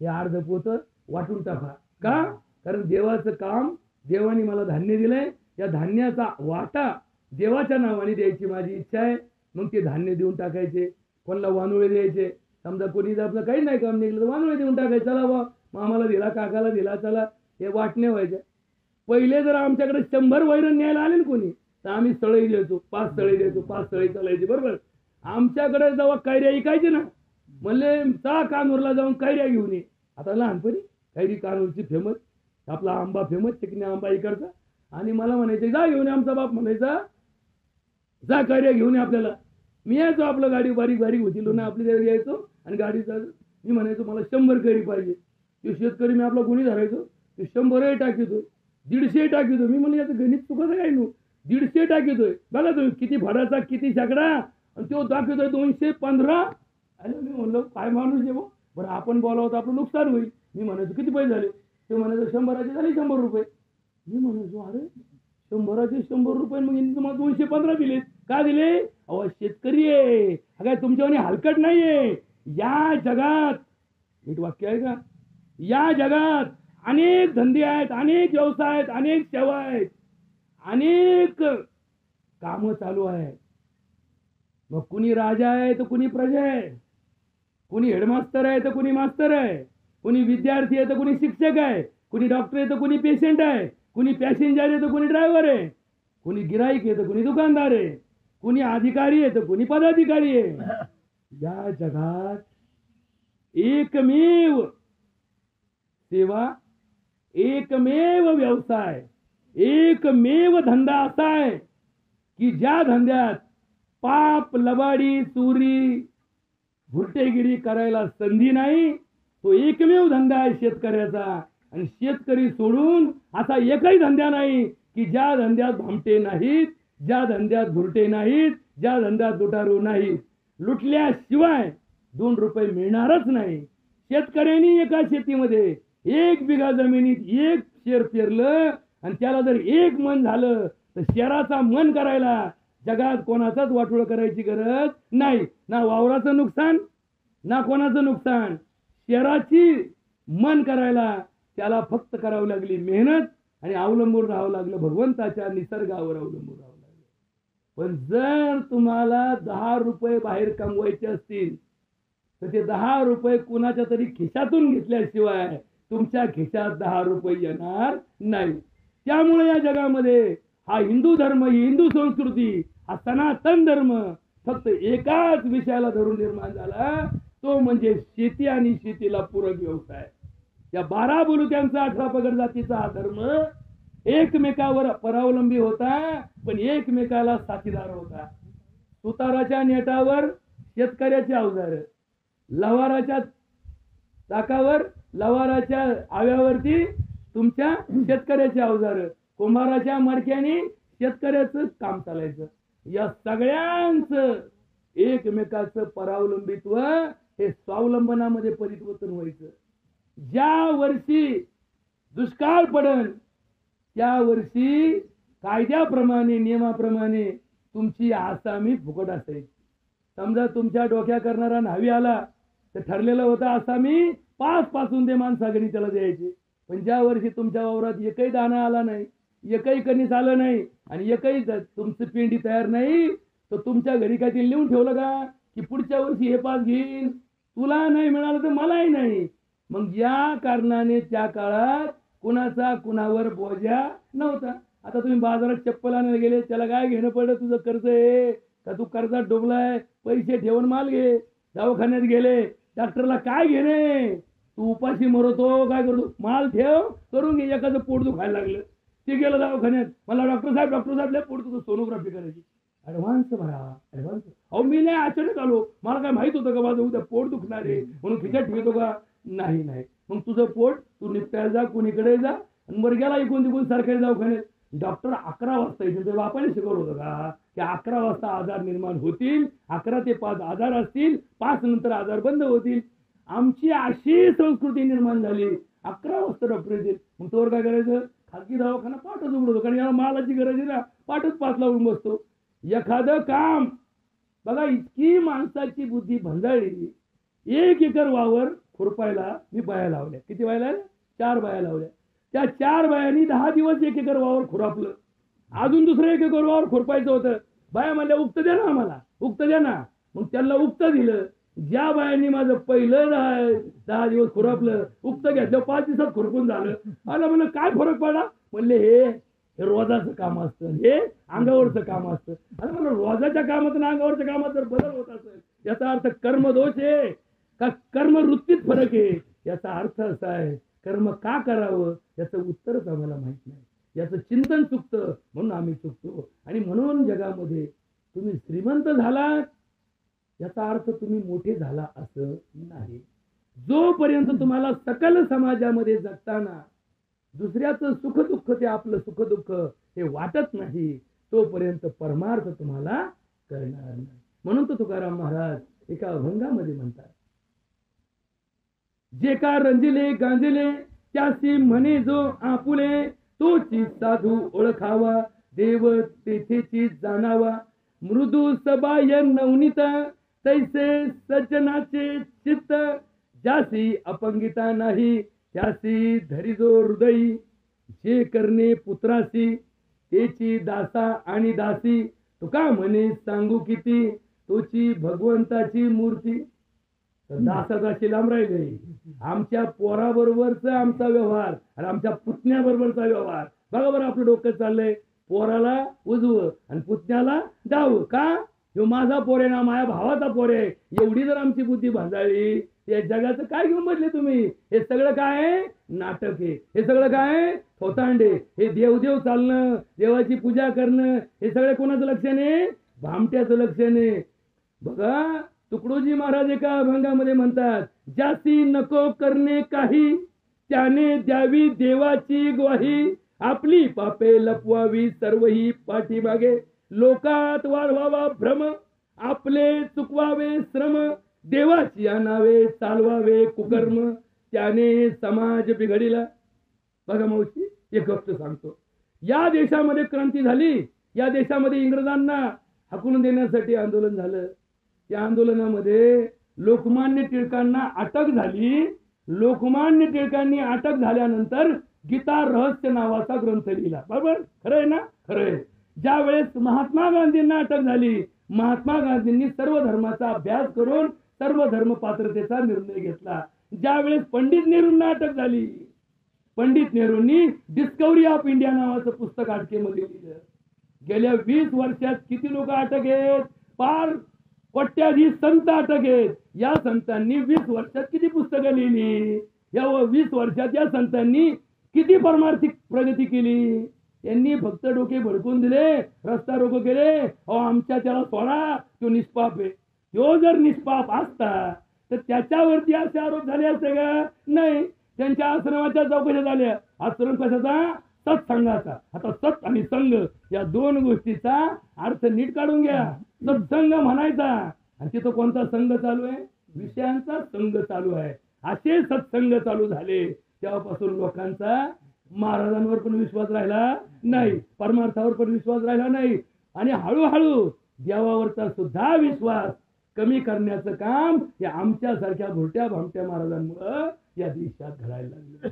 हे अर्ध पोत वाटून टाका. का? कारण देवाचं काम, देवाने मला धान्य दिलंय, या धान्याचा वाटा देवाच्या नावाने द्यायची माझी इच्छा आहे. मग ते धान्य देऊन टाकायचे. कोणाला वानुळे द्यायचे. समजा कोणी जर आपलं काही नाही काम निघलं तर वानुळे देऊन टाकायचे. चला बा मामाला दिला, काकाला दिला, चला हे वाटणे व्हायचे. पहिले जर आमच्याकडे 100 वैरण न्यायला आले ना कोणी तर आम्ही स्थळी द्यायचो, 5 स्थळी द्यायचो, 5 स्थळी चालायची. बरोबर. आमच्याकडे जेव्हा कैऱ्या ऐकायचे ना, म्हणले जा कानूरला जाऊन कैऱ्या घेऊन ये. आता लहानपणी कैरी कानूरची फेमस, आपला आंबा फेमस, चिकनी आंबा इकडचा. आणि मला म्हणायचे जा घेऊन ये. आमचा बाप म्हणायचा जा कैऱ्या घेऊन ये आपल्याला. मी यायचो, आपलं गाडी बारीक होती ना आपली, यायचो आणि गाडीचा मी म्हणायचो मला 100 कैरी पाहिजे. तो शेतकरी मी आपला गुन्हे धरायचो, तो 100 टाकीतो, 150 टाकीतो. मी म्हणजे याचं गणित चुकत काय नू, 150 टाकीतोय. बघा तुम्ही किती फडाचा किती शेकडा, आणि तो दाखवतोय 215. अरे मी म्हणलो काय माणूस आहे. बरं आपण बोलावं तर आपलं नुकसान होईल. मी म्हणायचो किती पैसे झाले? ते म्हणायचं 100चे झाले 100 रुपये. मी म्हणायचो अरे 100चे 100 रुपये, मग यांनी तुम्हाला 215 दिले का दिले? अहो शेतकरी आहे, काय तुमच्यावानी हलकट नाहीये. या जगात, नीट वाक्य आहे का, या जगात अनेक धंदे आहेत, अनेक व्यवसाय आहेत, अनेक सेवा आहेत, अनेक कामं चालू आहेत. मग कुणी राजा आहे तर कुणी प्रजा आहे, कुणी हेडमास्तर आहे तर कुणी मास्तर आहे, कुणी विद्यार्थी आहे तर कुणी शिक्षक आहे, कुणी डॉक्टर आहे तर कुणी पेशंट आहे, कुणी पॅसेंजर आहे तर कुणी ड्रायव्हर आहे, कुणी गिराईक आहे तर कुणी दुकानदार आहे, कुणी अधिकारी आहे तर कुणी पदाधिकारी आहे. या जगात एकमेव सेवा, एकमेव व्यवसाय, एकमेव धंदा असा आहे की ज्या धंद्यात पाप, लबाडी, चोरी, भुरटेगिरी करायला संधी नाही. तो एकमेव धंदा आहे शेतकऱ्याचा. आणि शेतकरी सोडून असा एकही धंदा नाही की ज्या धंद्यात भामटे नाहीत, ज्या धंद्यात भुरटे नाहीत, ज्या धंद्यात दुटारू नाहीत. लुटल्याशिवाय 2 रुपये मिळणारच नाही. शेतकऱ्यांनी एका शेतीमध्ये 1 बिघा जमिनीत 1 शेर पेरलं आणि त्याला जर 1 मन झालं तर शेराचा मन करायला जगात कोणाचाच वाटोळ करायची गरज नाही. ना वावराचं नुकसान ना कोणाचं नुकसान. शेराची मन करायला त्याला फक्त करावं लागली मेहनत आणि अवलंबून राहावं लागलं भगवंताच्या निसर्गावर अवलंबून राहावं लागलं. पण जर तुम्हाला 10 रुपये बाहेर कमवायचे असतील तर ते 10 रुपये कुणाच्या तरी खिशातून घेतल्याशिवाय तुमच्या खिशात 10 रुपये येणार नाही. त्यामुळे या जगामध्ये हा हिंदू धर्म, ही हिंदू संस्कृती, हा सनातन धर्म फक्त एकाच विषयाला धरून निर्माण झाला, तो म्हणजे शेती आणि शेतीला पूरक व्यवसाय. या 12 बुलुक्यांचा 18 पगड जातीचा हा धर्म एकमेकावर परावलंबी होता, पण एकमेकाला साथीदार होता. सुताराच्या नेटावर शेतकऱ्याचे अवजार, लवाराच्या चाकावर लवाराच्या आव्यावरती तुमच्या शेतकऱ्याचे अवजार, कुंभाराच्या मडक्याने शेतकऱ्याचं काम चालायचं. या सगळ्यांचं एकमेकाचं परावलंबित्व हे स्वावलंबनामध्ये परिवर्तन व्हायचं. ज्या वर्षी दुष्काळ पडन त्या वर्षी कायद्याप्रमाणे नियमाप्रमाणे तुमची आसामी फुकट असायची. समजा तुमच्या डोक्या करणारा न्हावी आला तर ठरलेलं होतं आसामी 5 पासून ते माणसागणी त्याला द्यायची. पण ज्या वर्षी तुमच्या वावरात एकही दाणा आला नाही, एकही कणीस आलं नाही आणि एकही तुमची पिंडी तयार नाही, तर तुमच्या घरी काय ते लिहून ठेवलं का की पुढच्या वर्षी हे 5 घेईन, तुला नाही मिळालं तर मलाही नाही. मग या कारणाने त्या काळात कुणाचा कुणावर बोजा नव्हता. आता तुम्ही बाजारात चप्पल आणायला गेले, त्याला काय घेणं पडलं, तुझं कर्ज आहे का, तू कर्जात डोबलाय, पैसे ठेवून माल घे. दवाखान्यात गेले, डॉक्टरला काय घेणे, तू उपाशी मरतो काय करतो, माल ठेव करून घे. एखादं पोट दुखायला लागलं, ते गेलं दवाखान्यात, मला डॉक्टर साहेब लय पोट दुखतो, सोनोग्राफी करायची. ऍडव्हान्स भरा ऍडव्हान्स. अहो मी नाही अचानक आलो, मला काय माहित होतं का माझं उद्या पोट दुखणार आहे म्हणून खिशात ठेवतो का, नाही. मग तुझं पोट तू निपटायला जा, कुणीकडे जा, आणि वर्गाला इकून तिकून सरकारी दवाखान्यात. डॉक्टर 11 वाजता येतील, ते बापाने शिकवलं होतं का की 11 वाजता आजार निर्माण होतील, 11 ते 5 आजार असतील, 5 नंतर आजार बंद होतील. आमची अशी संस्कृती निर्माण झाली, 11 वाजता डॉक्टर येतील. मग तोवर काय करायचं, खाजगी दवाखाना पाठच उघडतो, कारण याला मालाची गरज आहे ना, पाठच 5 लावून बसतो. एखादं काम बघा, इतकी माणसाची बुद्धी भंजाळली. 1 एकर वावर खुरपायला मी बाया लावल्या. किती बाया लावल्या? 4 बाया लावल्या. त्या 4 बायांनी 10 दिवस 1 एकर वावर खुरपलं. अजून दुसरं 1 एकर वावर खुरपायचं होतं. बाया म्हणल्या उक्त द्या ना आम्हाला, उक्त द्या ना. मग त्यांना उक्त दिलं. ज्या बायांनी माझं पहिलं 10 दिवस खुरपलं, उक्त घेतलं, 5 दिवसात खुरपून झालं. आला म्हणलं काय फरक पडला, म्हणले हे रोजाचं काम असतं, हे अंगावरचं काम असतं. आणि म्हणलं रोजाच्या कामात आणि अंगावरच्या कामात जर बदल होत असेल, याचा अर्थ कर्मदोष आहे का कर्मवृत्तीत फरक आहे. याचा अर्थ असा आहे, कर्म का करावं याचं उत्तरच आम्हाला माहित नाही. याचं चिंतन चुकतं म्हणून आम्ही चुकतो. आणि म्हणून जगामध्ये तुम्ही श्रीमंत झालात याचा अर्थ तुम्ही मोठे झाला असं नाही. जोपर्यंत तुम्हाला सकल समाजामध्ये जगताना दुसऱ्याचं सुखदुःख ते आपलं सुखदुःख हे वाटत नाही, तोपर्यंत परमार्थ तुम्हाला कळणार नाही. म्हणून तो तुकाराम महाराज एका अभंगामध्ये म्हणतात, जे का रंजिले गांजिले त्यासी म्हणे जो आपुले, तोची साधू ओळखावा देव तेथेची जाणावा. मृदू सबाय नवनीत तैसे सज्जनाचे चित्त, ज्यासी अपंगिता नाही त्यासी धरिजो हृदयी. जे करणे पुत्रासी तेची दासा आणि दासी, तुका म्हणे सांगू किती तोची भगवंताची मूर्ती. तर दासादाशी लांब राहिले. आमच्या पोराबरोबरचा आमचा व्यवहार आणि आमच्या पुतण्याबरोबरचा व्यवहार बघा बरं. आपलं डोकं चाललंय पोराला उजवं आणि पुतण्याला डावं. का, ह्यो माझा पोर आहे ना, माझ्या भावाचा पोर आहे. एवढी जर आमची बुद्धी भांजाळली, या जगाचं काय घेऊन बसले तुम्ही. हे सगळं काय आहे, नाटक आहे. हे सगळं काय आहे, थोतांडे. हे देवदेव चालणं, देवाची पूजा करणं, हे सगळं कोणाचं लक्षण आहे, भामट्याचं लक्षण आहे. बघा तुकडोजी महाराज एका अभंगामध्ये म्हणतात, ज्यासी नको करणे काही त्याने द्यावी देवाची ग्वाही. आपली पापे लपवावी सर्व ही पाठीमागे, लोकात वाढवावा भ्रम आपले चुकवावे श्रम, देवाची नावे चालवावे कुकर्म, त्याने समाज बिघडिला. बघा मावशी, एक गोष्ट सांगतो. या देशामध्ये क्रांती झाली, या देशामध्ये इंग्रजांना हाकलून देण्यासाठी आंदोलन झालं. त्या आंदोलनामध्ये लोकमान्य टिळकांना अटक झाली. लोकमान्य टिळकांनी अटक झाल्यानंतर गीता रहस्य नावाचा ग्रंथ लिहिला. बरोबर, खरंय ना? खरंय. ज्या वेळेस महात्मा गांधींना अटक झाली, महात्मा गांधींनी सर्व धर्माचा अभ्यास करून सर्व धर्म पात्रतेचा निर्णय घेतला. ज्या वेळेस पंडित नेहरूंना अटक झाली, पंडित नेहरूंनी डिस्कवरी ऑफ इंडिया नावाचं पुस्तक अटकेमध्ये लिहिलं. गेल्या 20 वर्षात किती लोक अटक आहेत? पार कोट्याधी संत अटक आहेत. या संतांनी 20 वर्षात किती पुस्तकं लिहिली? या 20 वर्षात या संतांनी किती परमार्थिक प्रगती केली? यांनी फक्त डोके भडकून दिले, रस्ता रोको केले. अहो आमच्या त्याला सोडा, तो निष्पाप आहे. तो जर निष्पाप असता तर त्याच्यावरती असे आरोप झाले असते का? नाही. त्यांच्या आश्रमाच्या चौकशा झाल्या. आश्रम कशाचा? सत्संगाचा. आता सत आणि संघ या दोन गोष्टीचा अर्थ नीट काढून घ्या. सत्संग म्हणायचा आणि तिथं कोणता संघ चालू आहे? विषयांचा संघ चालू आहे. असे सत्संग चालू झाले. तेव्हापासून लोकांचा महाराजांवर पण विश्वास राहिला नाही, परमार्थावर पण विश्वास राहिला नाही, आणि हळूहळू देवावरचा सुद्धा विश्वास कमी करण्याचं काम या आमच्यासारख्या भुरट्या भामट्या महाराजांमुळं या देशात घडायला लागलं.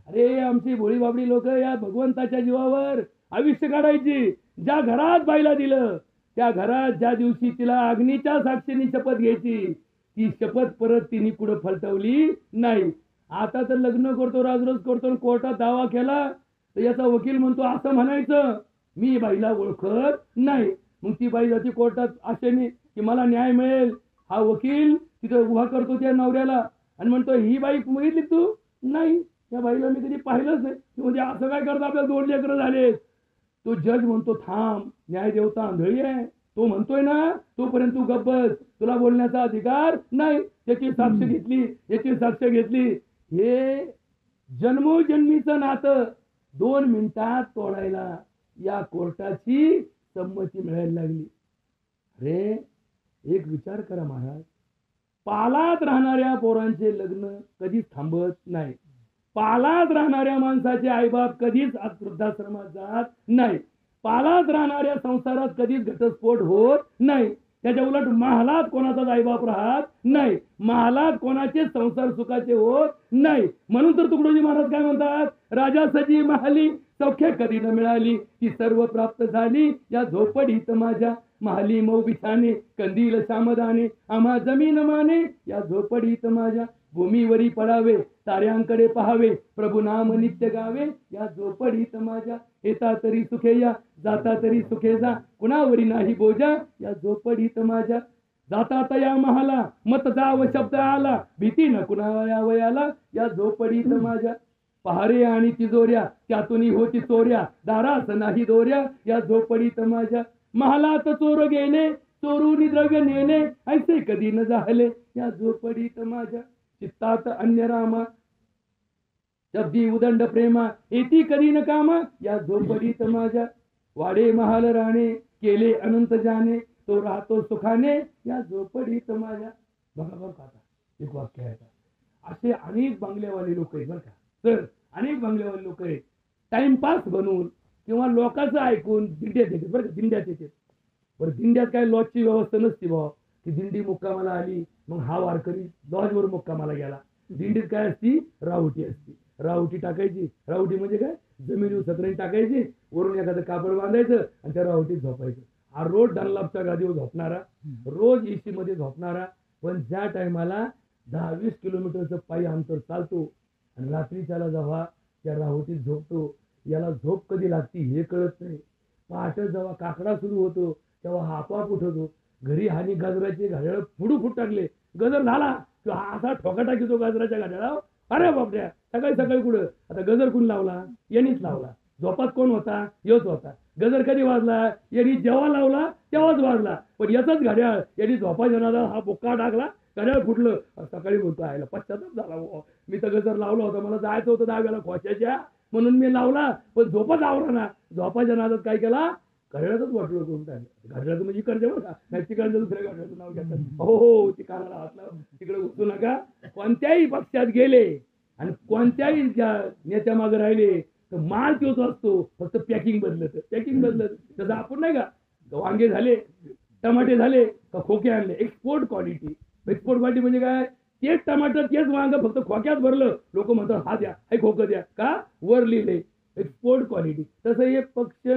अरे आमची भोळी बाबडी लोक या भगवंताच्या जीवावर आयुष्य काढायची. ज्या घरात बाईला दिलं त्या घरात ज्या दिवशी तिला अग्नीच्या साक्षीने शपथ घ्यायची, ती शपथ परत तिने पुढे फलटवली नाही. आता तर लग्न करतो, राजरोज करतो, कोर्टात दावा केला तर याचा वकील म्हणतो असं म्हणायचं मी बाईला ओळखत नाही. मग ती बाई जाते कोर्टात आशेने की मला न्याय मिळेल. हा वकील तिथं उभा करतो त्या नवऱ्याला आणि म्हणतो ही बाई बघितली तू? नाही, त्या बाईला मी कधी पाहिलंच नाही. म्हणजे असं काय करतो, आपल्याला 2 लेकरं झाले. तो जज म्हणतो थांब, न्याय देवता आंधळी आहे. तो म्हणतोय ना तोपर्यंत तू गप्प बस, तुला बोलण्याचा अधिकार नाही. त्याची साक्ष घेतली, याची साक्ष घेतली. हे जन्मोजन्मीचं नातं 2 मिनिटात तोडायला या कोर्टाची संमती मिळायला लागली. अरे एक विचार करा महाराज, पालात राहणाऱ्या पोरांचे लग्न कधीच थांबत नाही. पालात राहणाऱ्या माणसाचे आईबाप कधीच वृद्धाश्रमात जात नाही. पालात राहणाऱ्या संसारात कधीच घटस्फोट होत नाही. त्याच्या उलट महालात कोणाचाच आईबाप राहत नाही. महालात कोणाचे संसार सुखाचे होत नाही. म्हणून तर तुकडोजी महाराज काय म्हणतात, राजा सजी महाली सौख्य कधी न मिळाली, ती सर्व प्राप्त झाली या झोपडीत माझ्या. महाली मऊ बिछाने कंदील सामदाने, आम्हा जमीन माने या झोपडीत माझ्या. भूमीवरी पडावे ताऱ्यांकडे पहावे, प्रभू नाम नित्य गावे या झोपडीत माझ्या. येता तरी सुखे या, जाता तरी सुखे जा, कुणावरी नाही बोजा या झोपडीत माझ्या. जाता तया महाला मत जाव शब्द आला, भीती न कुणा वयाला या झोपडीत माझ्या. पहारे आणि तिजोऱ्या त्यातून होती चोऱ्या, दारास नाही दोऱ्या या झोपडीत माझ्या. महालात चोर गेले चोरून द्रव्य नेले, ऐसे कधी न झाले या झोपडीत माझ्या. चित्तात अन्य रामा शब्दी उदंड प्रेमा, येती कधी न कामा या झोपडीत माझ्या. वाडे महाल राणे केले अनंत जाणे, तो राहतो सुखाने या झोपडीत माझ्या. बघा बघा आता एक वाक्य आहे. असे अनेक बंगल्यावाले लोक आहेत बरं का सर, अनेक बंगल्यावाले लोक आहेत. टाइमपास बनवून किंवा लोकांचं ऐकून दिंड्यात येते बरं का, दिंड्यात येते. बरं दिंड्यात काय लॉजची व्यवस्था नसती भाऊ, की दिंडी मुक्कामाला आली मग हा वारकरी लॉजवर मुक्कामाला गेला. दिंडीत काय असती, राहुटी असती. राहुटी टाकायची, राहुटी म्हणजे काय, जमिनीवर सतरणी टाकायची, वरून एखादं कापड बांधायचं आणि त्या राहुटीत झोपायचं. हा रोज डनलॉपच्या गादीवर झोपणारा, रोज एसी मध्ये झोपणारा, पण ज्या टायमाला 10-20 किलोमीटरचं पायी अंतर चालतो आणि रात्री त्याला जेव्हा त्या राहुटीत झोपतो, याला झोप कधी लागती हे कळत नाही. पहाटे जेव्हा काकडा सुरू होतो तेव्हा हा आपोआप उठवतो. घरी हानी गाजराचे घड्याळ फुट टाकले, गजर झाला किंवा असा ठोका टाकतो गाजराच्या घड्याळावर. अरे बापऱ्या, सकाळी सकाळी कुठं, आता गजर कोण लावला, यांनीच लावला. झोपात कोण होता, योच होता. गजर कधी वाजला, यांनी जेव्हा लावला तेव्हाच वाजला. पण याचाच घड्याळ यांनी झोपाच्या नादात हा बोक्का टाकला, घड्याळ फुटलं. सकाळी बोलतो आयला पश्चाताप झाला, मी तर गजर लावला होता, मला जायचं होतं 10 वेळा खोच्याच्या म्हणून मी लावला, पण झोपच आवरा ना. झोपाच्या नादात काय केला, घड्याळाचंच वाटलं कोणतं आहे, घड्याळाचं म्हणजे इकडचे बघा, नाही तिकडचं दुसऱ्या घड्याळाचं नाव घेतात. हो ती कानाला हात लाव, तिकडे उचलू नका. कोणत्याही पक्षात गेले आणि कोणत्याही नेत्या मागे राहिले तर माल तोच असतो, फक्त पॅकिंग बदलत. तसं आपण नाही का, वांगे झाले, टमाटे झाले का खोके आणले, एक्सपोर्ट क्वालिटी म्हणजे काय, तेच टमाटर तेच वांग फक्त खोक्यात भरलं, लोक म्हणतात हा द्या, हे खोकं द्या, का वर लिहिले एक्सपोर्ट क्वालिटी. तसं हे पक्ष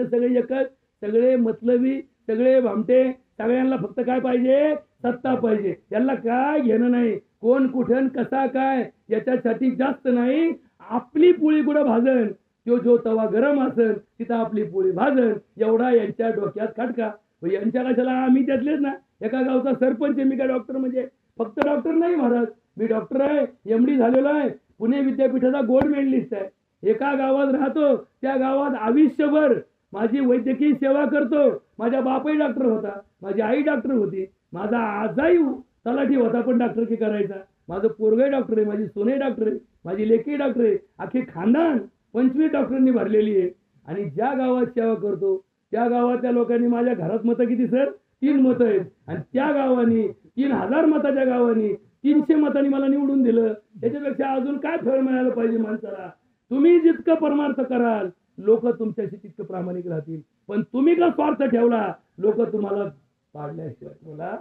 सगळे एकच, सगळे मतलबी, सगळे भामटे, सगळ्यांना फक्त काय पाहिजे, सत्ता पाहिजे. यांना काय घेणं नाही, कोण कुठं कसा काय याच्यासाठी जास्त नाही. आपली पोळी कुठं भाजन, जो तवा गरम असेल तिथं आपली पोळी भाजन, एवढा यांच्या डोक्यात खटका. यांच्या कशाला, आम्ही त्यातलेच ना, एका गावचा सरपंच, मी काय डॉक्टर म्हणजे फक्त डॉक्टर नाही महाराज, मी डॉक्टर आहे, MD झालेलो आहे, पुणे विद्यापीठाचा गोल्ड मेडलिस्ट आहे. एका गावात राहतो, त्या गावात आयुष्यभर माझी वैद्यकीय सेवा करतो. माझा बापही डॉक्टर होता, माझी आई डॉक्टर होती, माझा आजाही तलाठी होता पण डॉक्टरकी करायचा, माझं पोरगही डॉक्टर आहे, माझी सोने डॉक्टर आहे, माझी लेकी डॉक्टर आहे, अख्खी खानदान 25 डॉक्टरांनी भरलेली आहे. आणि ज्या गावात सेवा करतो त्या गावातल्या लोकांनी, माझ्या घरात मतं किती सर, 3 मतं आहेत, आणि त्या गावानी 3000 मताच्या गावानी 300 मतांनी मला निवडून दिलं. त्याच्यापेक्षा अजून काय फळ मिळालं पाहिजे माणसाला. तुम्ही जितकं परमार्थ कराल लोक तुमच्याशी तितकं प्रामाणिक राहतील, पण तुम्ही का स्वार्थ ठेवला, लोक तुम्हाला पाडल्याशिवाय,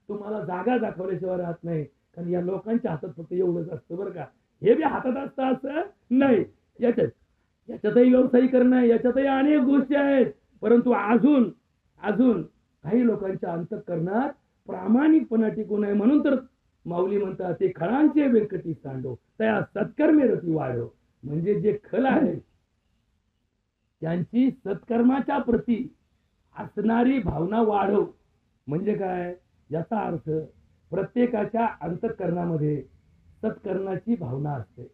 तुम्हाला जागा दाखवल्याशिवाय राहत नाही. कारण या लोकांच्या हातात फक्त एवढंच असतं बरं का, हे बी हातात असतं असं नाही. याच्यातही व्यवसायीकरण आहे, याच्यातही अनेक गोष्टी आहेत, परंतु अजून काही लोकांच्या अंतःकरणात प्रामाणिकपणा टिकून आहे. म्हणून तर माऊली म्हणतात, ते खळांचे व्यंकटी सांडो त्या सत्कर्मे रती वाढो. म्हणजे जे खल आहे त्यांची सत्कर्माच्या प्रती असणारी भावना वाढव. म्हणजे काय, याचा अर्थ प्रत्येकाच्या अंतःकरणामध्ये सत्कर्माची भावना असते.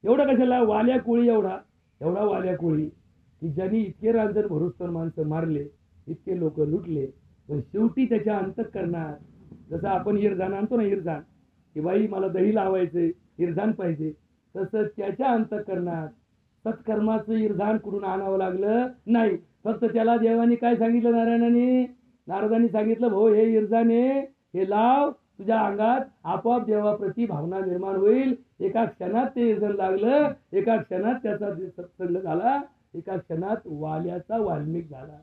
एवढं कशाला, वाल्या कोळी एवढा वाल्या कोळी की ज्यांनी इतके रांजण भरूस्तर माणसं मारले, इतके लोक लुटले, पण शेवटी त्याच्या अंतःकरणात, जसं आपण इरझान आणतो ना, इरझान की बाई मला दही लावायचंय, इरझान पाहिजे, तसं त्याच्या अंतःकरणात सत्कर्माचं इरझान कुठून आणावं लागलं नाही. फक्त त्याला देवानी काय सांगितलं, नारदांनी सांगितलं, भाऊ हे इरझान आहे, हे लाव, तुझ्या अंगात आपोआप देवाप्रती भावना निर्माण होईल. एका क्षणात ते इरझान लागलं, एका क्षणात त्याचा सत्संग झाला, एका क्षणात वाल्याचा वाल्मिक झाला.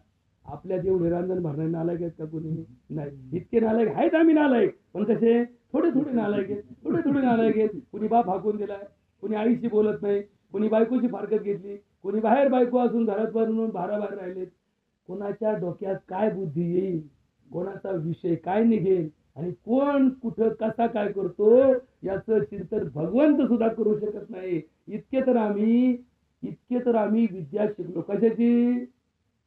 आपल्या एवढे रांजण भरणारे नालायक आहेत का कोणी? नाही. इतके नालायक आहेत आम्ही नालायक, पण कसे थोडे नालायक आहेत. कुणी बाप हाकून दिलाय, कुणी आईशी बोलत नाही, कुणी बायकोची फारकत घेतली, कुणी बाहेर बायको असून घरात बनवून बाहेर राहिलेत. कोणाच्या डोक्यात काय बुद्धी येईल, कोणाचा विषय काय निघेल आणि कोण कुठं कसा काय करतो याचं चिंतन भगवंत सुद्धा करू शकत नाही. इतके तर आम्ही विद्या शिकलो.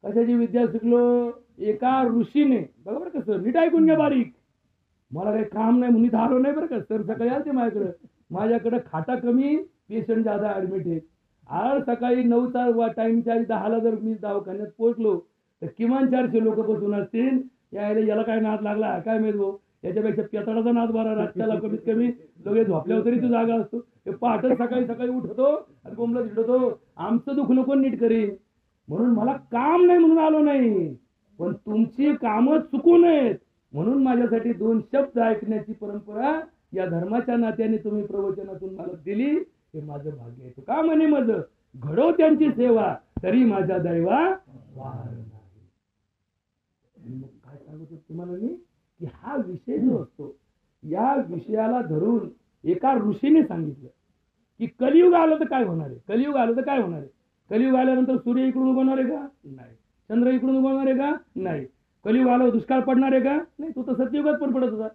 कशाची विद्या शिकलो? एका ऋषीने, बरोबर कसं, नीट ऐकून घ्या बारीक, मला काही काम नाही म्हणून आलो नाही बरं का सर. सकाळी आलते माझ्याकडे खाटा कमी, पेशंट ज्यादा ऍडमिट आहेत. आज सकाळी 9चा टाइमच्या 10ला जर मी दवाखान्यात पोहोचलो तर किमान 400 लोक बसून असतील. याला काय नाद लागला काय माहित भाऊ, याच्यापेक्षा पेताळाचा नाद बरा. रातच्याला कमीत कमी लगेच झोपल्यावर तरी तो जागा असतो. पहाटे सकाळी उठतो आणि कोंबला झिडतो, आमचं दुखणं कोण नीट करीन. म्हणून मला काम नाही म्हणून आलो नाही, पण तुमची कामं चुकू नयेत म्हणून माझ्यासाठी 2 शब्द ऐकण्याची परंपरा या धर्माच्या नात्याने तुम्ही प्रवचनातून मला दिली. हे माझं भाग्य आहे. का म्हणे माझं घडो त्यांची सेवा, तरी माझ्या दैवा वार नाही. काय सांगतो तुम्हाला मी, की हा विषय जो असतो, या विषयाला धरून एका ऋषीने सांगितलं की कलियुग आलं तर काय होणार आहे. कलियुग आल्यानंतर सूर्य इकडून उगवणार आहे का? नाही. चंद्र इकडून उगवणार आहे का? नाही. कलियुग आलं दुष्काळ पडणार आहे का? नाही. तो तर सत्ययुगात पण पडत होता.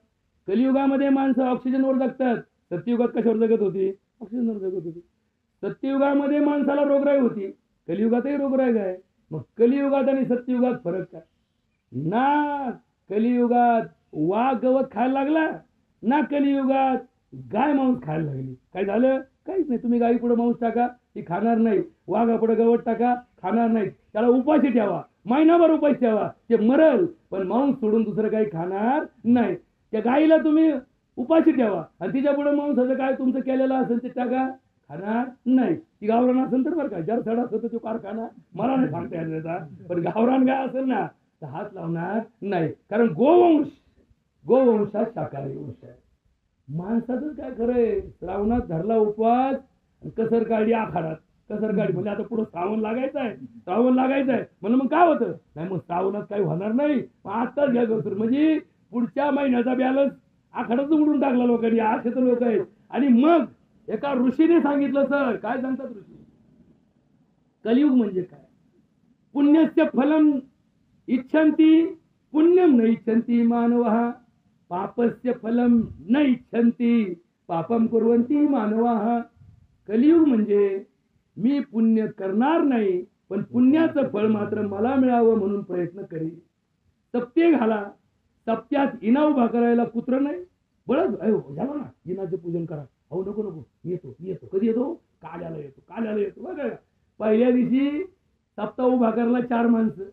कलियुगामध्ये माणसं ऑक्सिजनवर जगतात, सत्ययुगात कशावर जगत होती? ऑक्सिजनवर जगत होती. सत्ययुगामध्ये माणसाला रोगराई होती, कलियुगातही रोगराई आहे. मग कलियुगात आणि सत्ययुगात फरक काय? ना कलियुगात वाघ गवत खायला लागला, ना कलियुगात गाय मांस खायला लागली. काय झालं? काहीच नाही. तुम्ही गाई पुढे मांस टाका, ती खाणार नाही. वाघा पुढे गवत टाका, खाणार नाही. त्याला उपाशी ठेवा, महिनाभर उपाशी ठेवा, ते मरल, पण मांस सोडून दुसरं काही खाणार नाही. त्या गाईला तुम्ही उपाशी ठेवा आणि तिच्या पुढे मांसाचं काय तुमचं केलेलं असेल ते टाका, खाणार नाही. ती गावरान असेल तर बरं का, जर सडा असतो तो कारखाना मला नाही सांगता येत त्याचा, पण गावरान गाय असेल ना तर हात लावणार नाही. कारण गोवंश हा शाकाहारी वंश आहे. माणसाचं काय खरंय, श्रावणात धरला उपवास, कसर काढली आखाडात, कसर काढली म्हणजे आता पुढे श्रावण लागायचं आहे म्हणून मग काय होतं नाही, मग श्रावणात काही होणार नाही, मग आताच घ्या कसर, म्हणजे पुढच्या महिन्याचा बॅलन्स आखाडाच उडून टाकला लोकांनी, असे तर लोक आहेत. आणि मग एका ऋषीने सांगितलं, सर काय सांगतात ऋषी, कलियुग म्हणजे काय, पुण्यस्य फलम इच्छन्ति पुण्यम न इच्छन्ति मानवः, पापस्य फलम न इच्छन्ति पापम कुर्वन्ति मानवाः. कलियुग म्हणजे मी पुण्य करणार नाही, पण पुण्याचं फळ मात्र मला मिळावं म्हणून प्रयत्न करीन. सप्ते घाला, सप्त्यात इना उभा करायला कुत्र नाही, बळच झालं ना, इनाचं पूजन करा, अहो नको मी येतो कधी येतो, काल्याला येतो बघा. पहिल्या दिवशी सप्ताह उभा करायला 4 माणसं,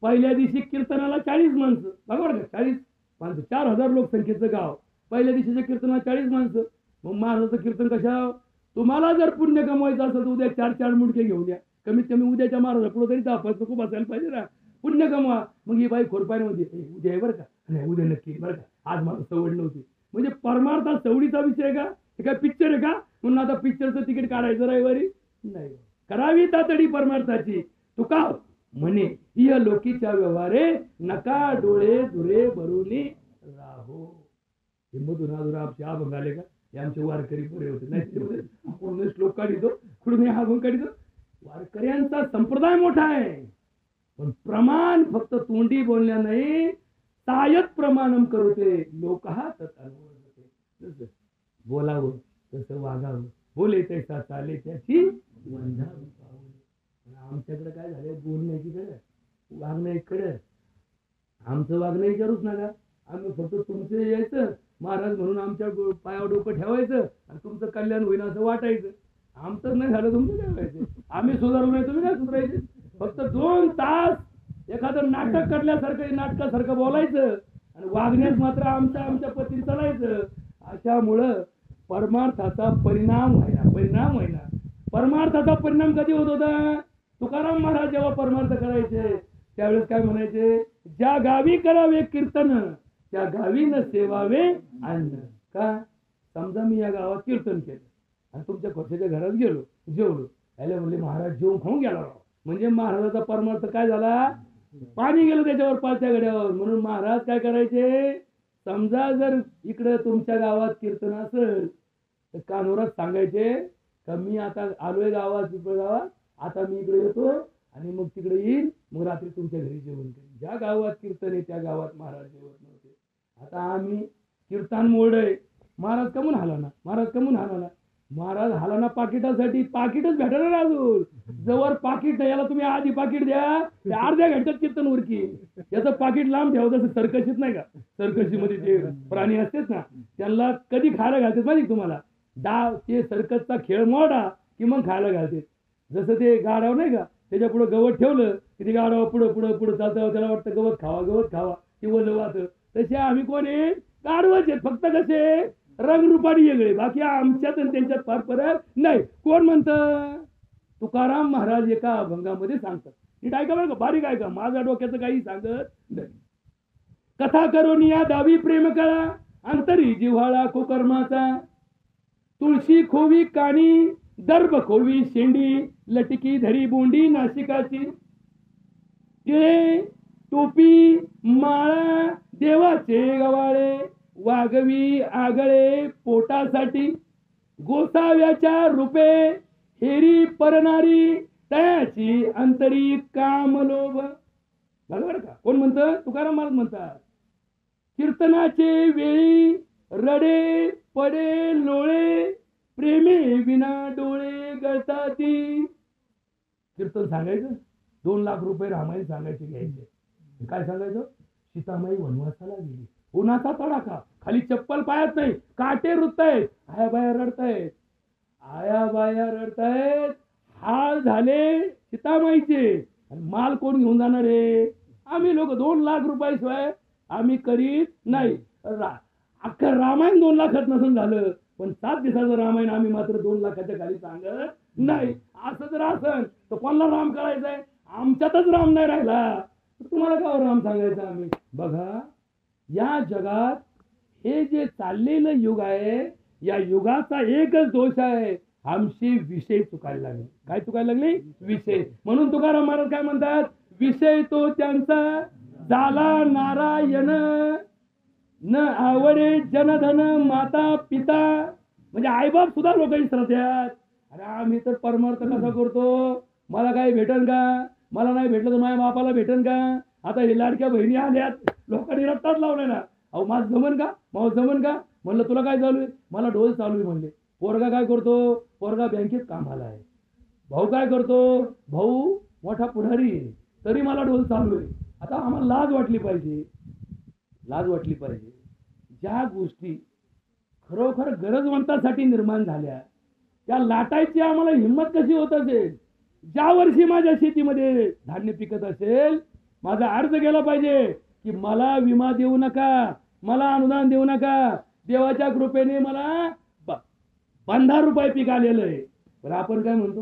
पहिल्या दिवशी कीर्तनाला 40 माणसं, बघा बरं का, 40 माणसं, 4000 लोकसंख्येचं गाव, पहिल्या दिवशीच्या कीर्तनाला 40 माणसं. मग महाराजाचं कीर्तन कशा, तुम्हाला जर पुण्य कमवायचं असेल तर उद्या 4 मुंडके घेऊन या, कमीत कमी उद्याच्या महाराजा पुढे तरी 10 खूप असायला पाहिजे ना, पुण्य कमवा. मग ही बाई खोरपायला म्हणजे उद्या आहे बरं का, नाही उद्या नक्की बरं का, आज मला सवड नव्हती. म्हणजे परमार्था सवडीचा विषय का, हे काय पिक्चर आहे का, म्हणून आता पिक्चरचं तिकीट काढायचं रविवारी नाही, करावी तातडी परमार्थाची. तुका म्हणे इह लोकीच्या व्यवहारे, नका डोळे दुरे भरुनी राहो. हे मधुरा आपल्या अभंग आले का, हे आमचे वारकरी पुरे होते, नाही आपण श्लोक काढितो पुढे हा अभंग काढितो. वारकऱ्यांचा संप्रदाय मोठा आहे, पण प्रमाण फक्त तोंडी बोलण्या नाही, तायत प्रमाणम करते लोक हा तत्व. बोलावं तसं वागावं, बोले तैसा चाले त्याची वंदावं पाऊले. आमच्याकडे काय झालंय, बोलण्याचीकडे वागण्याकडे, आमचं वागणं विचारूच नका, आम्ही फक्त तुमचं यायचं महाराज म्हणून आमच्या पायावर डोकं ठेवायचं आणि तुमचं कल्याण होईल असं वाटायचं. आमचं नाही झालं तुमचं काय व्हायचं, आम्ही सुधारू नाही तुम्ही काय सुधारायचे. फक्त 2 तास एखादं नाटक करल्यासारखं नाटकासारखं बोलायचं आणि वागण्यास मात्र आमच्या पतीने चालायचं. अशामुळं परमार्थाचा परिणाम व्हायला. परमार्थाचा परिणाम कधी होत होता, तुकाराम महाराज जेव्हा परमार्थ करायचे त्यावेळेस काय म्हणायचे, ज्या गावी करावे कीर्तन त्या गावी न सेवावे अन्न. का, समजा मी या गावात कीर्तन केलं आणि तुमच्या खोट्याच्या घरात गेलो, जेवलो, याला म्हणले महाराज जेवून खाऊन गेला, म्हणजे महाराजाचा परमार्थ काय झाला, पाणी गेलं त्याच्यावर 5 गड्यावर. म्हणून महाराज काय करायचे, समजा जर इकडे तुमच्या गावात कीर्तन असेल तर कानोरात सांगायचे का मी आता आलोय गावात आता मी इकडे येतो आणि मग तिकडे येईल, मग रात्री तुमच्या घरी जेवण करेन. ज्या गावात कीर्तन आहे त्या गावात महाराज जेवत नव्हते. आता आम्ही कीर्तन मोडय, महाराज कमून हालाना, महाराज हालाना पाकिटासाठी, पाकिटच भेटणार ना अजून, जवळ पाकिट नाही, याला तुम्ही आधी पाकिट द्या, ते अर्ध्या घंट्यात कीर्तन उरकी. याचं पाकिट लांब ठेवा, जसं सर्कशीत नाही का, सर्कशीमध्ये ते प्राणी असतेच ना, त्यांना कधी खायला घालतात माहिती तुम्हाला, ते सर्कसचा खेळ मोडा की मग खायला घालते. जसं ते गाढव नाही का, त्याच्या पुढे गवत ठेवलं की ते गाढव पुढं चालतं, त्याला वाटतं गवत खावा ते ओलं वाहतं. तसे आम्ही कोणी गाढवच आहेत, फक्त कसे रंगरूपाने वेगळे, बाकी आमच्यात आणि त्यांच्यात फार फरक नाही. कोण म्हणतं, तुकाराम महाराज एका अभंगामध्ये सांगतात, नीट ऐका बरं का, बारीक ऐका, माझ्या डोक्याचं काही सांगत नाही. कथा करून या दावी प्रेम कळा, अंतरी जिव्हाळा कुकर्माचा, तुळशी खोवी कानी दर्भ खोवी शेंडी, लटकी धरी बोंडी नाशिकाची, तिळे टोपी माळा देवाचे गवाळे, वागवी आगळे पोटासाठी, गोसाव्याच्या रूपे हेरी परणारी, तयाची अंतरी कामलोभ. बरोबर का, कोण म्हणतं, तुकाराम महाराज म्हणतात, कीर्तनाचे वेळी रडे पडे लोळे, प्रेमे विना डोळे गळताती. कीर्तन सांगायचं, 2 लाख रुपये रामायण सांगायचे घ्यायचे. काय सांगायचं, सीतामाई वनवासाला गेली, उन्हाचा तडाखा, खाली चप्पल पायात नाही, काटे रुततायत, आया बाया रडतायत, हाल झाले सीतामाईचे. आणि माल कोण घेऊन जाणार आहे, आम्ही लोक 2 लाख रुपयाशिवाय आम्ही करीत नाही. अख्खं रामायण 2 लाखात नसून झालं पण 7 दिवसाचं रामायण आम्ही मात्र 2 लाखाच्या खाली सांगत नाही. असं जर असन तर कोणाला राम करायचंय? आमच्यातच राम नाही राहिला तर तुम्हाला का राम सांगायचा आम्ही? बघा, या जगात हे जे चाललेलं युग आहे, या युगाचा एकच दोष आहे, आमची विषय चुकायला लागले. काय चुकायला लागले? विषय. म्हणून तुकाराम महाराज काय म्हणतात? विषय तो त्यांचा झाला नारायण, न आवडे जनधन माता पिता. म्हणजे आईबाप सुद्धा लोक विसरतात. अरे आम्ही तर परमार्थ कसा करतो? मला काय भेटन का? मला नाही भेटलं तर माझ्या बापाला भेटन का? आता हे लाडक्या बहिणी आल्यात, लोकांनी रट्टाच लावले ना. अहो माझं जमन का? माझं जमन का? म्हणलं तुला काय चालू आहे? मला ढोल चालू आहे म्हणले. पोरगा काय करतो? पोरगा बँकेत कामाला आहे. भाऊ काय करतो? भाऊ मोठा पुढारी आहे, तरी मला ढोल चालू आहे. आता आम्हाला लाज वाटली पाहिजे, लाज वाटली पाहिजे. ज्या गोष्टी खरोखर गरजवंतासाठी निर्माण झाल्या त्या लाटायची आम्हाला हिंमत कशी होत असेल? ज्या वर्षी माझ्या शेतीमध्ये धान्य पिकत असेल, माझा अर्ज गेला पाहिजे की मला विमा देऊ नका, मला अनुदान देऊ नका, देवाच्या कृपेने मला 15 रुपये पीक आलेलं आहे. पण आपण काय म्हणतो?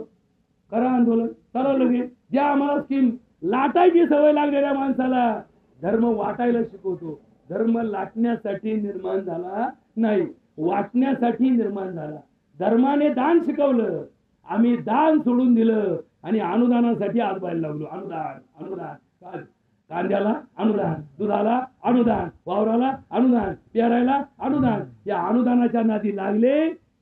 करा आंदोलन, चला लगेच द्या आम्हाला स्कीम. लाटायची सवय लागलेल्या माणसाला धर्म वाटायला शिकवतो. धर्म लाटण्यासाठी निर्माण झाला नाही, वाटण्यासाठी निर्माण झाला. धर्माने दान शिकवलं, आम्ही दान सोडून दिलं आणि अनुदानासाठी आज बाहेर लागलो. अनुदान अनुदान, कांद्याला अनुदान, दुधाला अनुदान, वावराला अनुदान, पेरायला अनुदान. या अनुदानाच्या नादी लागले,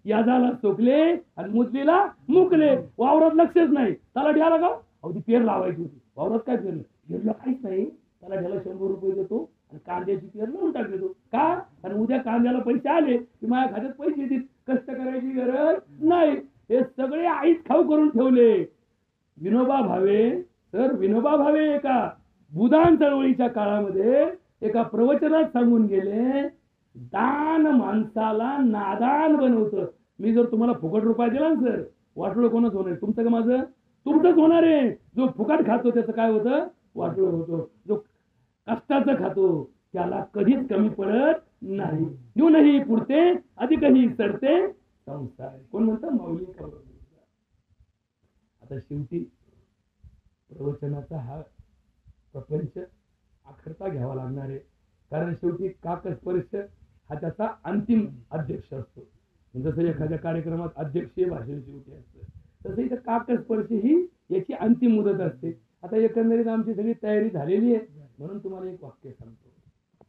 याजाला चोकले आणि मुसलीला मुकले. वावरात लक्षच नाही. त्याला ढ्याला का? अहो ती पेर लावायची होती. वावरात काय पेरलं? पेरलं काहीच नाही. त्याला ढ्याला 100 रुपये देतो आणि कांद्याची पेर लावून टाकली तो. का? आणि उद्या कांद्याला पैसे आले की माझ्या खात्यात पैसे येतील. कष्ट करायची गरज नाही. हे सगळे आईच खाऊ करून ठेवले. विनोबा भावे, तर विनोबा भावे एका बुधान चळवळीच्या काळामध्ये एका प्रवचनात सांगून गेले, दान माणसाला नादान बनवतं. मी जर तुम्हाला फुकट रुपया दिला ना सर, वाटोळं कोणच होणार? तुमचं का माझं? तुमचंच होणार आहे. जो फुकट खातो त्याचं काय होतं? वाटोळं होतो. जो कष्टाचं खातो त्याला कधीच कमी पडत नाही. न्यूनही पुरते अधिकही सरते संसार. कोण म्हणतं? माऊली. आता शेवटी प्रवचनाचा हा प्रपंच आखडता घ्यावा लागणार आहे. कारण शेवटी काकस्पर्श हा त्याचा अंतिम अध्यक्ष असतो. जसं एखाद्या कार्यक्रमात अध्यक्षीय भाषण शेवटी असतं, तसं इथं काकस्पर्श ही याची अंतिम मुदत असते. आता एकंदरीत आमची सगळी तयारी झालेली आहे. म्हणून तुम्हाला एक वाक्य सांगतो.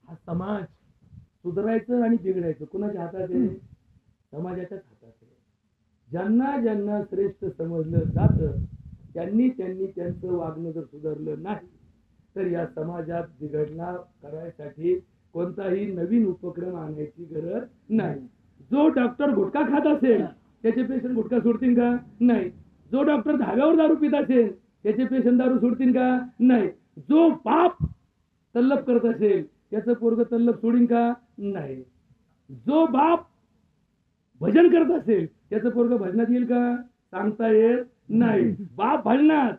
हा समाज सुधारायचं आणि बिघडायचं कुणाच्या हातात आहे? समाजाच्याच हातात आहे. ज्यांना ज्यांना श्रेष्ठ समजलं जातं त्यांनी त्यांचं वागणं जर सुधारलं नाही तर या समाजात बिघडणा करायसाठी कोणताही नवीन उपक्रम आणायची गरज नाही. जो डॉक्टर गुटखा खात असेल त्याचे पेशंट गुटखा सोडतील का? नाही. जो डॉक्टर धाब्यावर दारू पित असेल त्याचे पेशंट दारू सोडतील का? नाही. जो बाप तल्लप करत असेल त्याचं पोरग तल्लप सोडीन का? नाही. जो बाप भजन करत असेल त्याचं पोरग भजनात येईल का? सांगता येत नाही. बाप भजनात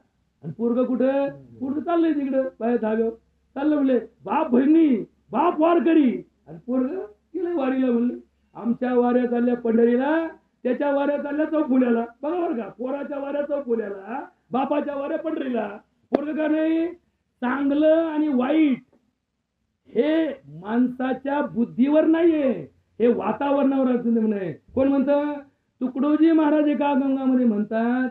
आणि पोरग कुठं? पोरग चाललंय तिकडं बाहेर धाब्यावर चाललं. म्हणले बाप भजनी, बाप वारकरी आणि पोरग गेलंय वारीला. म्हणले आमच्या वाऱ्या चालल्या पंढरीला, त्याच्या वाऱ्या चालल्या चौफुल्याला. बघा बरं का, पोराच्या वाऱ्या चौफुल्याला, बापाच्या वाऱ्या पंढरीला. पोरग का नाही? चांगलं आणि वाईट हे माणसाच्या बुद्धीवर नाहीये, हे वातावरणावर असते म्हणे. कोण म्हणतं? तुकडोजी महाराज एका गंगामध्ये म्हणतात,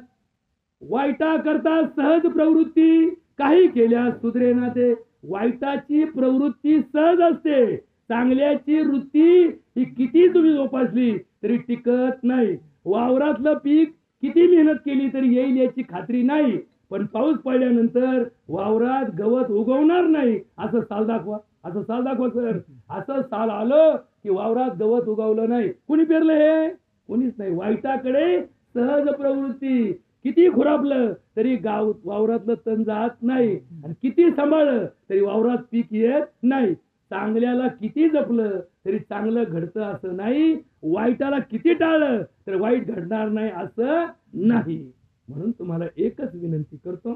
वाईटा करता सहज प्रवृत्ती काही केल्यास सुधरेना ते. वाईटाची प्रवृत्ती सहज असते, चांगल्याची वृत्ती ही किती तुम्ही जोपासली तरी टिकत नाही. वावरातलं पीक किती मेहनत केली तरी येईल याची खात्री नाही. पण पाऊस पडल्यानंतर वावरात गवत उगवणार नाही असं साल दाखवा, असं साल दाखवा सर. असं साल आलं की वावरात गवत उगवलं नाही. कुणी पेरलं हे? कोणीच नाही. वाईटाकडे सहज प्रवृत्ती, किती खुरापलं तरी वावरातलं तण जात नाही आणि किती सांभाळलं तरी वावरात पीक येत नाही. चांगल्याला किती जपलं तरी चांगलं घडतं असं नाही. वाईटाला किती टाळलं तर वाईट घडणार नाही असं नाही. म्हणून तुम्हाला एकच विनंती करतो,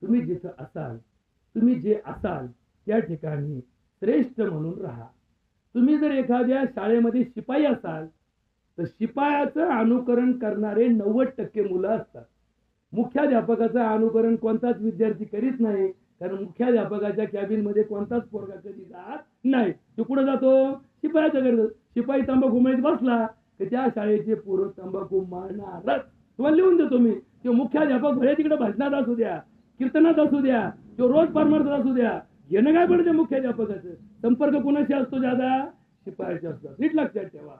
तुम्ही जिथं असाल, तुम्ही जे असाल त्या ठिकाणी श्रेष्ठ म्हणून राहा. तुम्ही जर एखाद्या शाळेमध्ये शिपाई असाल तर शिपायाचं अनुकरण करणारे 90% मुलं असतात. मुख्याध्यापकाचं अनुकरण कोणताच विद्यार्थी करीत नाही, कारण मुख्याध्यापकाच्या कॅबिन मध्ये कोणताच पोरगा कधी जात नाही. तो कुठं जातो? शिपायाच्या घरी. शिपाई तंबाखू माहीत बसला की त्या शाळेचे पोरं तंबाखू मारणारच. तुम्हाला लिहून देतो मी. तो मुख्याध्यापक भले तिकडे भजनात असू द्या, कीर्तनात असू द्या, तो रोज परमार्थात असू द्या, घेणं काय पडते मुख्याध्यापकाचं? संपर्क कुणाशी असतो ज्यादा? शिपायाचे असतात. नीट लक्षात ठेवा.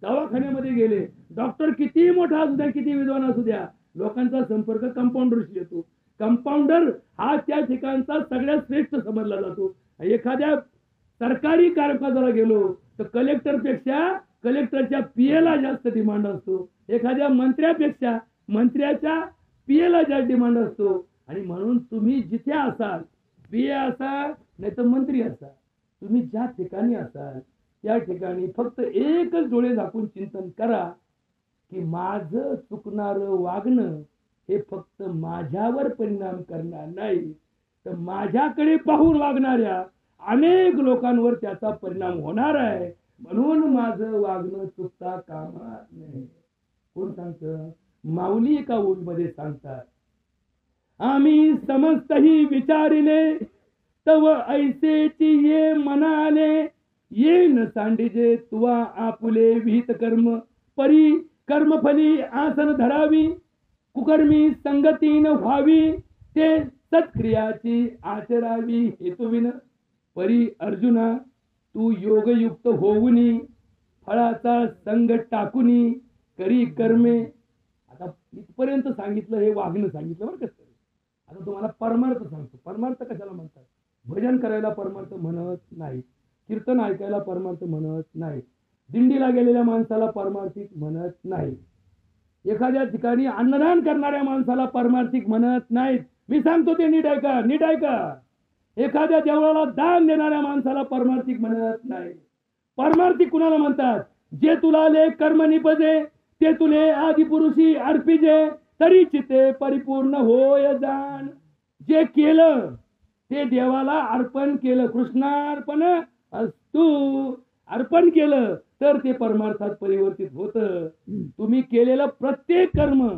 दवाखान्यामध्ये गेले, डॉक्टर किती मोठा असू द्या, किती विद्वान असू द्या, लोकांचा संपर्क कंपाऊंडरशी येतो. कंपाऊंडर हा त्या ठिकाणचा सगळ्यात श्रेष्ठ समजला जातो. एखाद्या सरकारी कामकाजाला गेलो तर कलेक्टरपेक्षा कलेक्टरच्या पीएला जास्त डिमांड असतो. एखाद्या मंत्र्यापेक्षा मंत्र्याच्या पीएला जास्त डिमांड असतो. आणि म्हणून तुम्ही जिथे असाल, पीए असाल नाही तर मंत्री असाल, तुम्ही ज्या ठिकाणी असाल त्या ठिकाणी फक्त एकच डोळे झाकून चिंतन करा की माझं चुकणारं वागणं हे फक्त माझ्यावर परिणाम करणार नाही, तर माझ्याकडे पाहून वागणाऱ्या अनेक लोकांवर त्याचा परिणाम होणार आहे. म्हणून माझं वागणं चुकता कामा नये. कोण सांगतं? माऊली एका ओळीमध्ये सांगतात, आम्ही समस्तही विचारिले तव ऐसेची ये मनाले, ये न सांडिजे तुवा आपुले विहित कर्म, परी कर्मफली आसन धरावी, कुकर्मी संगती न व्हावी, ते सत्क्रियाची आचरावी हेतुविन. परी अर्जुना तू योगयुक्त होऊनी, फळाचा संग टाकूनी करी कर्मे. आता इथपर्यंत सांगितलं, हे वागणं सांगितलं बरं का. आता तुम्हाला परमार्थ सांगतो. परमार्थ कशाला म्हणतात? भजन करायला परमार्थ म्हणत नाही, कीर्तन ऐकायला परमार्थ म्हणत नाही, दिंडीला गेलेल्या माणसाला परमार्थिक म्हणत नाही, एखाद्या ठिकाणी अन्नदान करणाऱ्या माणसाला परमार्थिक म्हणत नाहीत. मी सांगतो ते नीट ऐका, नीट ऐका. एखाद्या देवळाला दान देणाऱ्या माणसाला परमार्थिक म्हणत नाही. परमार्थिक कुणाला म्हणतात? जे तुला ले कर्म निपजे, ते तुले आदिपुरुषी अर्पिजे, तरी चिते परिपूर्ण होय जाण. जे केलं ते देवाला अर्पण केलं, कृष्णार्पण अस्तु, अर्पण केलं तर ते परमार्थात परिवर्तित होतं. तुम्ही केलेलं प्रत्येक कर्म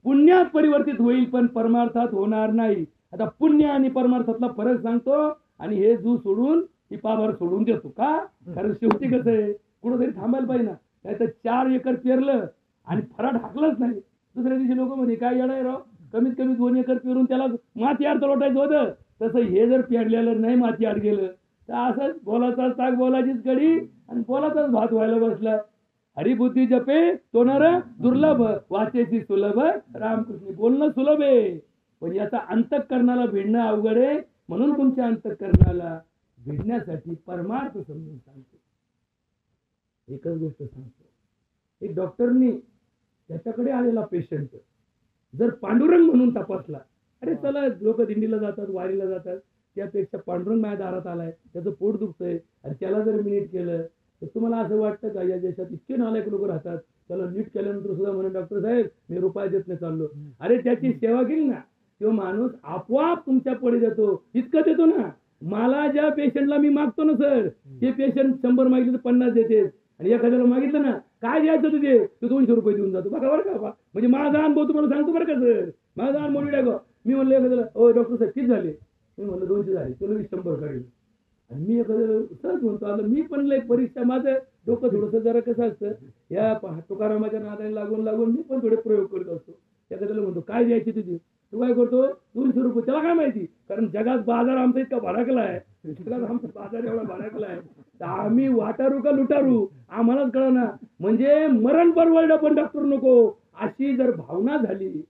पुण्यात परिवर्तित होईल, पण परमार्थात होणार नाही. आता पुण्य आणि परमार्थातला फरक सांगतो, आणि हे जू सोडून ही पाभार सोडून देतो का? कारण शेवटी कसं आहे, कुठंतरी थांबायला पाहिजे ना. नाही तर 4 एकर पेरलं आणि फराट हाकलंच नाही, दुसऱ्या दिवशी लोक म्हणे काय येणार राव, कमीत कमी 2 एकर पेरून त्याला माती आड लोटायचं होतं. तसं हे जर पेरलेलं नाही, माती आड गेलं तर असंच बोलाचा ताक बोलाचीच कडी आणि बोलाचाच भात व्हायला बसला. हरिबुद्धी जपे तो नर दुर्लभ, वाचेची सुलभ रामकृष्ण. बोलणं सुलभ आहे, पण याचा अंतःकरणाला भिडणं अवघड आहे. म्हणून तुमच्या अंतःकरणाला भिडण्यासाठी परमार्थ समजून सांगतो. एकच गोष्ट सांगतो. एक डॉक्टरनी त्याच्याकडे आलेला पेशंट जर पांडुरंग म्हणून तपासला, अरे चला लोक दिंडीला जातात, वारीला जातात, त्यापेक्षा पांडुरंग माझ्या दारात आलाय, त्याचं पोट दुखतंय आणि त्याला जर मी नीट केलं तर तुम्हाला असं वाटतं का या देशात इतके नालायक लोक राहतात, त्याला नीट केल्यानंतर सुद्धा म्हणून डॉक्टर साहेब मी रुपया देत नाही चाललो. अरे त्याची सेवा केली ना, तो माणूस आपोआप तुमच्या पुढे देतो. इतकं देतो ना, मला ज्या पेशंटला मी मागतो ना सर, ते पेशंट 100 मागितले तर 50 देते, आणि एखाद्याला मागितलं ना काय द्यायचं तुझे, तो 200 रुपये देऊन जातो. बघा बरं का, म्हणजे माझा अनुभव तुम्हाला सांगतो बरं का सर, माझा अनुभव. मी म्हणलं एखाद्याला, ओ डॉक्टर साहेब किती झाले? मी म्हणलं 200 झाले, तुला 100 काढले. आणि मी एखाद्याला सहज म्हणतो, आता मी पण एक परीक्षा, माझं डोकं थोडंसं जरा कसं असतं, या तुकारामाच्या नादाने लागून लागून मी पण थोडे प्रयोग करत असतो. एखाद्याला म्हणतो काय द्यायची तुझी, तू काय करतो 200 रुपये. त्याला काय माहिती, कारण जगात बाजार आमचा इतका भडकला आहे, जगात आमचा बाजार एवढा भडकला आहे, तर आम्ही वाटारू का लुटारू आम्हालाच कळलं ना. म्हणजे मरण परवडलं पण डॉक्टर नको, अशी जर भावना झाली,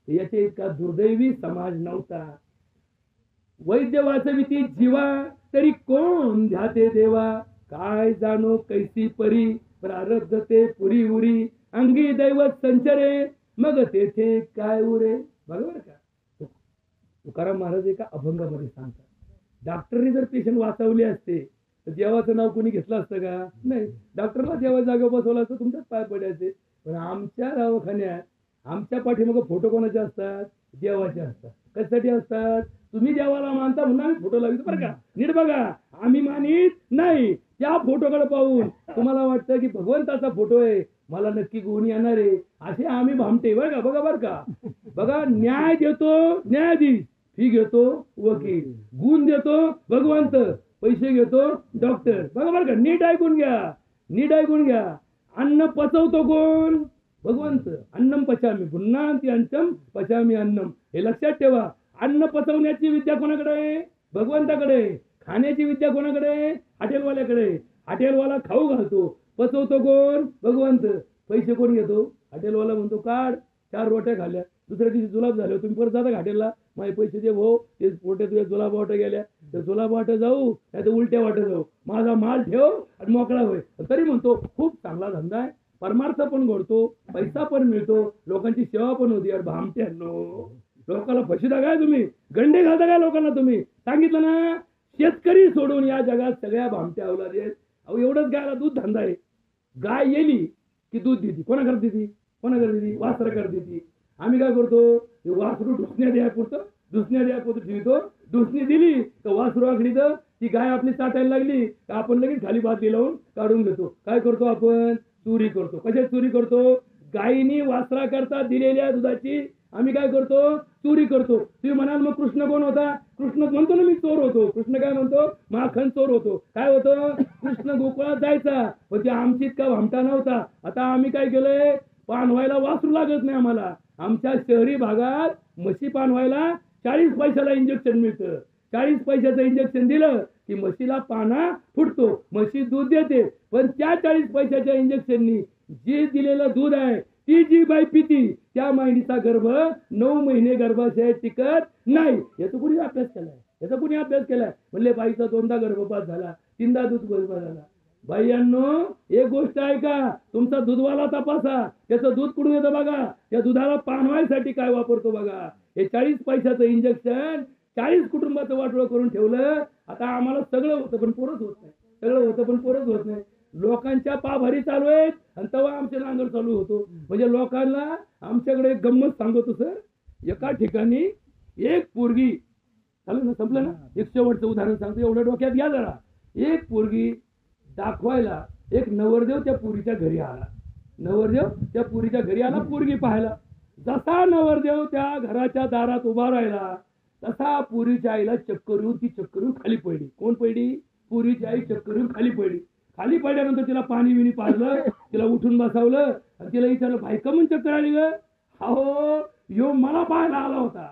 याच्या इतका दुर्दैवी समाज नव्हता. वैद्य वाचविती जीवा तरी कोण ध्याते देवा, काय जाणो कैसी परी प्रारब्ध ते पुरी उरी, अंगी दैवत संचरे मग तेथे काय उरे. बरोबर का? तुकाराम महाराज एका अभंगामध्ये सांगतात, डॉक्टरने जर पेशंट वाचवले असते तर देवाचं नाव कोणी घेतलं असतं का? नाही. डॉक्टरला देवा जागेवर बसवलं असतं, तुमच्याच पाय पडायचे. पण आमच्या दवाखान्यात आमच्या पाठीमागे फोटो कोणाचे असतात? देवाचे असतात. कशासाठी असतात? तुम्ही देवाला मानता म्हणून आम्ही फोटो लावतो बरं का. नीट बघा, आम्ही मानित नाही. त्या फोटोकडे पाहून तुम्हाला वाटतं की भगवंताचा फोटो आहे, मला नक्की गुण येणार आहे, असे आम्ही भामटे बरं का. बरं का, बघा, न्याय देतो न्यायाधीश, फी घेतो वकील, गुण देतो भगवंत, पैसे घेतो डॉक्टर. बरं का, नीट ऐकून घ्या. अन्न पचवतो कोण? भगवंत. अन्नम पचामी पुन्हांती अंतम पचामी अन्नम. हे लक्षात ठेवा. अन्न पचवण्याची विद्या कोणाकडे आहे? भगवंताकडे. खाण्याची विद्या कोणाकडे? हॉटेलवाल्याकडे. हॉटेलवाला खाऊ घालतो, पचवतो कोण? भगवंत. पैसे कोण घेतो? हॉटेलवाला म्हणतो काढ, 4 रोट्या खाल्ल्या, दुसऱ्या दिवशी जुलाब झाले, तुम्ही परत जाता हॉटेलला, माझे पैसे दे भाऊ, ते पोटे तुझ्या जुलाब वाट्या गेल्या, त्या जुलाब वाट्या जाऊ, त्या उलट्या वाट्या जाऊ, माझा माल ठेव आणि मोकळा होय. तरी म्हणतो खूप चांगला धंदा आहे, परमार्थ पण घडतो, पैसा पण मिळतो, लोकांची सेवा पण होती. यार भामट्यांनो, लोकांना फशीदा काय तुम्ही? गंडे घालता काय लोकांना तुम्ही? सांगितलं ना, शेतकरी सोडून या जगात सगळ्या भामट्या अवलाद आहेत. अहो एवढंच गायला दूध धंदा आहे. गाय येली की दूध देते. कोणाकडे देते? वासराकडे देते. आम्ही काय करतो? वासरू ढुसण्या द्यापुरतं ठेवतो. ढुसणी दिली तर वासरू आखडीचं, ती गाय आपली चाटायला लागली तर आपण लगेच खाली बादली लावून काढून घेतो. काय करतो आपण? चोरी करतो. कशात चोरी करतो? गायीनी वासरा करता दिलेल्या दुधाची आम्ही काय करतो? चोरी करतो. तुम्ही म्हणाल मग कृष्ण कोण होता? कृष्ण म्हणतो ना मी चोर होतो. कृष्ण काय म्हणतो? माखन चोर होतो. काय होतं? कृष्ण गोकुळात जायचा, पण ते आमची इतका भामटा नव्हता. आता आम्ही काय केलंय? पानवायला वासरू लागत नाही आम्हाला. आमच्या शहरी भागात म्हशी पानवायला 40 पैशाला इंजेक्शन मिळतं. 40 पैशाचं इंजेक्शन दिलं की म्हशीला पाना फुटतो, म्हशी दूध देते. पण त्या 40 पैशाच्या इंजेक्शननी जे दिलेलं दूध आहे ती जी बाई पिती, त्या माहितीचा गर्भ 9 महिने गर्भाशयात टिकत नाही. याचा कुणी अभ्यास केलाय? म्हणले बाईचा 2दा गर्भपात झाला, 3दा दूध गर्भपात झाला. बाईंनो, एक गोष्ट ऐका, तुमचा दूधवाला तपासा, त्याचं दूध कुठून येतं बघा, त्या दुधाला पानवायसाठी काय वापरतो बघा. हे 40 पैशाचं इंजेक्शन 40 कुटुंबाचं वाटोळं करून ठेवलं. आता आम्हाला सगळं होतं पण पोरच होत नाही. लोकांच्या पाभारी चालू आहेत आणि तेव्हा आमचे नांगर चालू होतो. म्हणजे लोकांना आमच्याकडे एक गंमत सांगतो सर. एका ठिकाणी एक पोरगी, चालू ना, संपलं ना, एक शेवटचं उदाहरण सांगतो, एवढं डोक्यात घ्या जरा. एक पोरगी दाखवायला एक नवरदेव त्या पुरीच्या घरी आला. पोरगी पाहायला. जसा नवरदेव त्या घराच्या दारात उभा राहिला तसा पुरीच्या आईला चक्कर येऊन खाली पडली. कोण पडली? पुरीची आई चक्कर येऊन खाली पडली. खाली पडल्यानंतर तिला पाणी विणी पाजलं, तिला उठून बसवलं आणि तिला विचारलं, भाई का म्हणून चक्कर आली ग? हो, यो मला पाहायला आला होता,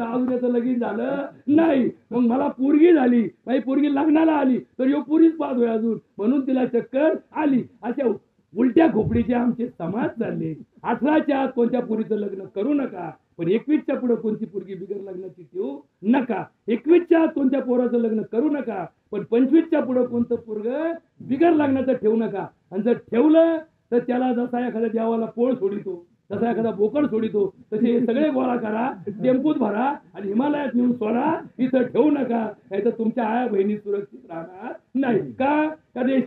अजून त्याचं लगीन झालं नाही, मग मला पोरगी झाली, माझी पोरगी लग्नाला आली तर यो पुरीच पाहतोय अजून, म्हणून तिला चक्कर आली. अशा उलट्या खोपडीचे आमचे समाज चालले. 18च्या आत कोणत्या पोरीचं लग्न करू नका, पण 21च्या पुढे कोणती पोरगी बिगर लग्नाची ठेवू नका. 21च्या आत कोणत्या पोराचं लग्न करू नका, पण 25च्या पुढे कोणतं पोरग बिगर लग्नाचं ठेवू नका. आणि जर ठेवलं तर त्याला जसा एखाद्या देवाला पोळ सोडितो, तसा एखादा बोकड सोडितो, तसे सगळे गोळा करा, टेम्पूत भरा आणि हिमालयात नेऊन सोडा. इथं ठेवू नका, नाही तर तुमच्या आया बहिणी सुरक्षित राहणार नाही. का? कारण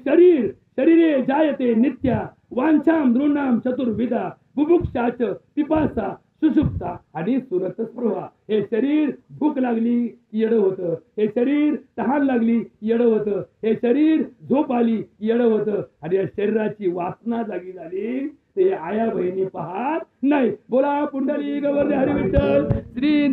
शरीरे जायते नित्या वांछाम दृढाम चतुर्विधा बुभुक्षाच पिपासा सुषुप्ता आणि सुरत स्पृहा. हे शरीर भूक लागली की येडं होतं, हे शरीर तहान लागली की येडं होतं, हे शरीर झोप आली की येडं होतं, आणि या शरीराची वासना जागी झाली ते आया बहिणी पाहत नाही. बोला पुंडलिक वरदे हरी विठ्ठल श्री